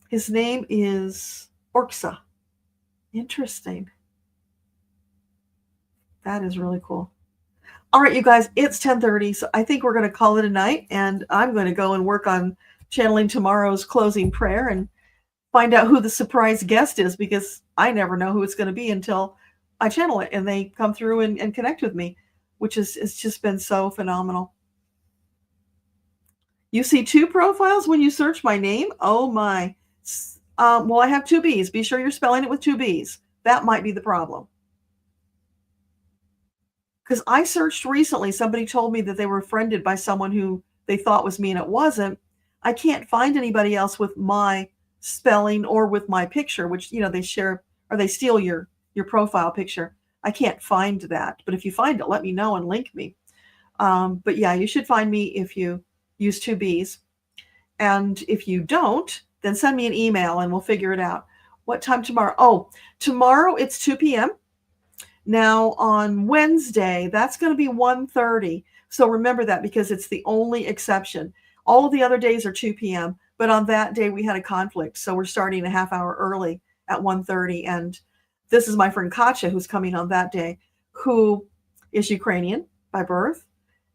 His name is Orxa. Interesting. That is really cool. All right, you guys, it's 10:30, so I think we're going to call it a night, and I'm going to go and work on channeling tomorrow's closing prayer and find out who the surprise guest is, because I never know who it's going to be until I channel it and they come through and connect with me, which is it's just been so phenomenal. You see 2 profiles when you search my name? Oh my. Well, I have 2 B's. Be sure you're spelling it with 2 B's. That might be the problem. Because I searched recently, somebody told me that they were friended by someone who they thought was me and it wasn't. I can't find anybody else with my spelling or with my picture, which, they share or they steal your profile picture. I can't find that. But if you find it, let me know and link me. But yeah, you should find me if you use 2 B's. And if you don't, then send me an email and we'll figure it out. What time tomorrow? Oh, tomorrow it's 2 p.m. Now on Wednesday, that's going to be 1:30. So remember that, because it's the only exception. All of the other days are 2 p.m. But on that day we had a conflict. So we're starting a half hour early at 1:30. And this is my friend Katya, who's coming on that day, who is Ukrainian by birth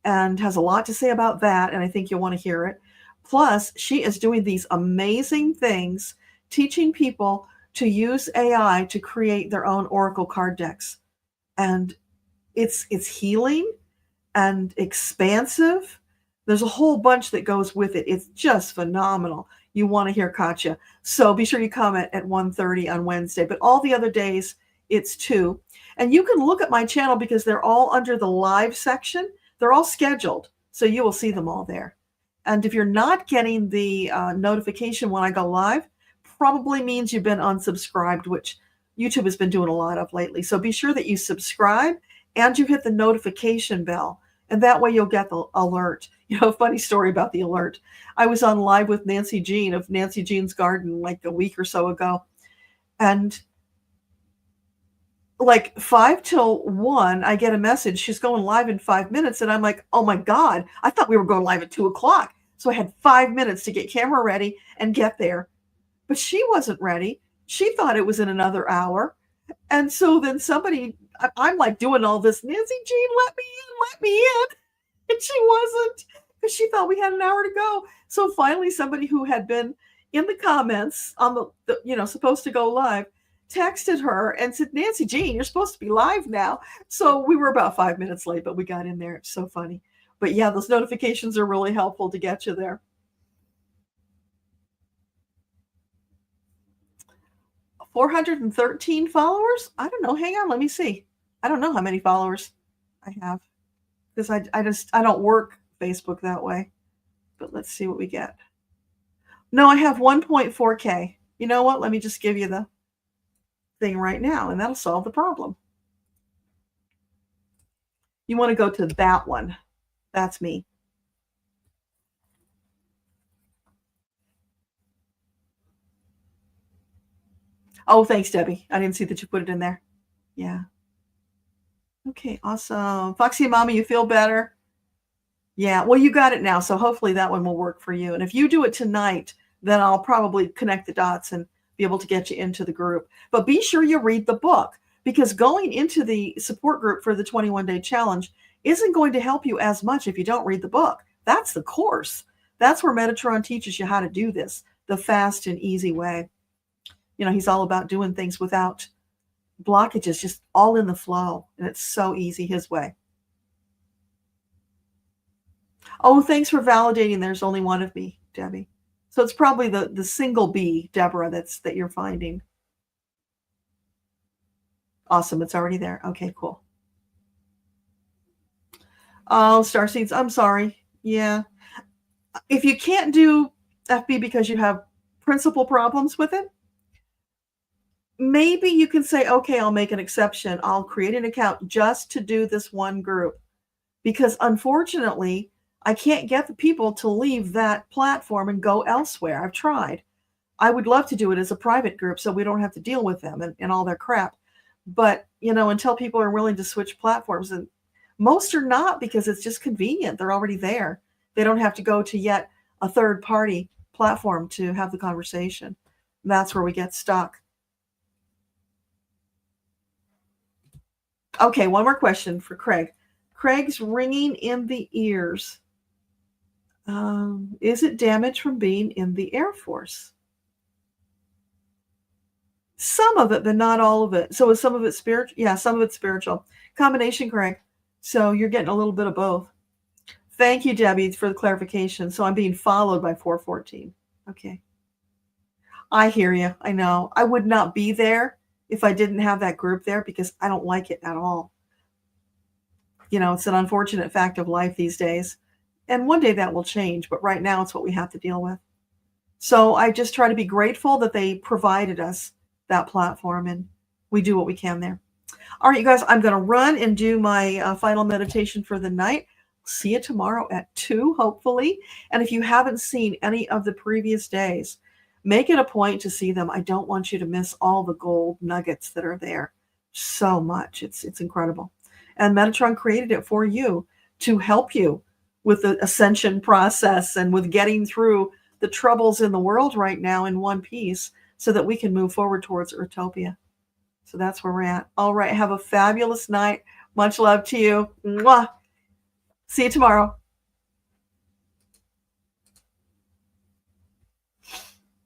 and has a lot to say about that. And I think you'll want to hear it. Plus, she is doing these amazing things, teaching people to use AI to create their own oracle card decks. And it's healing and expansive. There's a whole bunch that goes with it. It's just phenomenal. You want to hear Katya. So be sure you come at 1:30 on Wednesday. But all the other days, it's 2. And you can look at my channel because they're all under the live section. They're all scheduled. So you will see them all there. And if you're not getting the notification when I go live, probably means you've been unsubscribed, which YouTube has been doing a lot of lately. So be sure that you subscribe and you hit the notification bell. And that way you'll get the alert. Funny story about the alert. I was on live with Nancy Jean of Nancy Jean's Garden like a week or so ago. And like 5 till 1, I get a message. She's going live in 5 minutes. And I'm like, oh my God, I thought we were going live at 2 o'clock. So I had 5 minutes to get camera ready and get there. But she wasn't ready. She thought it was in another hour. And so then I'm like doing all this, Nancy Jean, let me in. And she wasn't, because she thought we had an hour to go. So finally, somebody who had been in the comments on the supposed to go live, texted her and said, Nancy Jean, you're supposed to be live now. So we were about 5 minutes late, but we got in there. It's so funny. But yeah, those notifications are really helpful to get you there. 413 followers? I don't know. Hang on, let me see. I don't know how many followers I have because I don't work Facebook that way. But let's see what we get. No, I have 1.4K. You know what? Let me just give you the thing right now, and that'll solve the problem. You want to go to that one. That's me. Oh, thanks, Debbie. I didn't see that you put it in there. Yeah. Okay, awesome. Foxy Mama, you feel better? Yeah, well, you got it now, so hopefully that one will work for you. And if you do it tonight, then I'll probably connect the dots and be able to get you into the group. But be sure you read the book, because going into the support group for the 21-day challenge isn't going to help you as much if you don't read the book. That's the course. That's where Medatron teaches you how to do this the fast and easy way. You know, he's all about doing things without blockages, just all in the flow. And it's so easy his way. Oh, thanks for validating. There's only one of me, Debbie. So it's probably the single B, Deborah, that you're finding. Awesome. It's already there. Okay, cool. Oh, Starseeds, I'm sorry. Yeah. If you can't do FB because you have principal problems with it, maybe you can say, okay, I'll make an exception. I'll create an account just to do this one group. Because unfortunately, I can't get the people to leave that platform and go elsewhere. I've tried. I would love to do it as a private group so we don't have to deal with them and all their crap. But, you know, until people are willing to switch platforms, and most are not, because it's just convenient. They're already there. They don't have to go to yet a third party platform to have the conversation. And that's where we get stuck. Okay, one more question for Craig. Craig's ringing in the ears. Is it damage from being in the Air Force? Some of it, but not all of it. So is some of it spiritual? Yeah, some of it's spiritual. Combination, Craig. So you're getting a little bit of both. Thank you, Debbie, for the clarification. So I'm being followed by 414. Okay. I hear you. I know. I would not be there if I didn't have that group there, because I don't like it at all. You know, it's an unfortunate fact of life these days. And one day that will change, but right now it's what we have to deal with. So I just try to be grateful that they provided us that platform, and we do what we can there. All right, you guys, I'm going to run and do my final meditation for the night. See you tomorrow at 2, hopefully. And if you haven't seen any of the previous days, make it a point to see them. I don't want you to miss all the gold nuggets that are there. So much. It's incredible. And Medatron created it for you to help you with the ascension process and with getting through the troubles in the world right now in one piece, so that we can move forward towards Utopia. So that's where we're at. All right. Have a fabulous night. Much love to you. Mwah. See you tomorrow.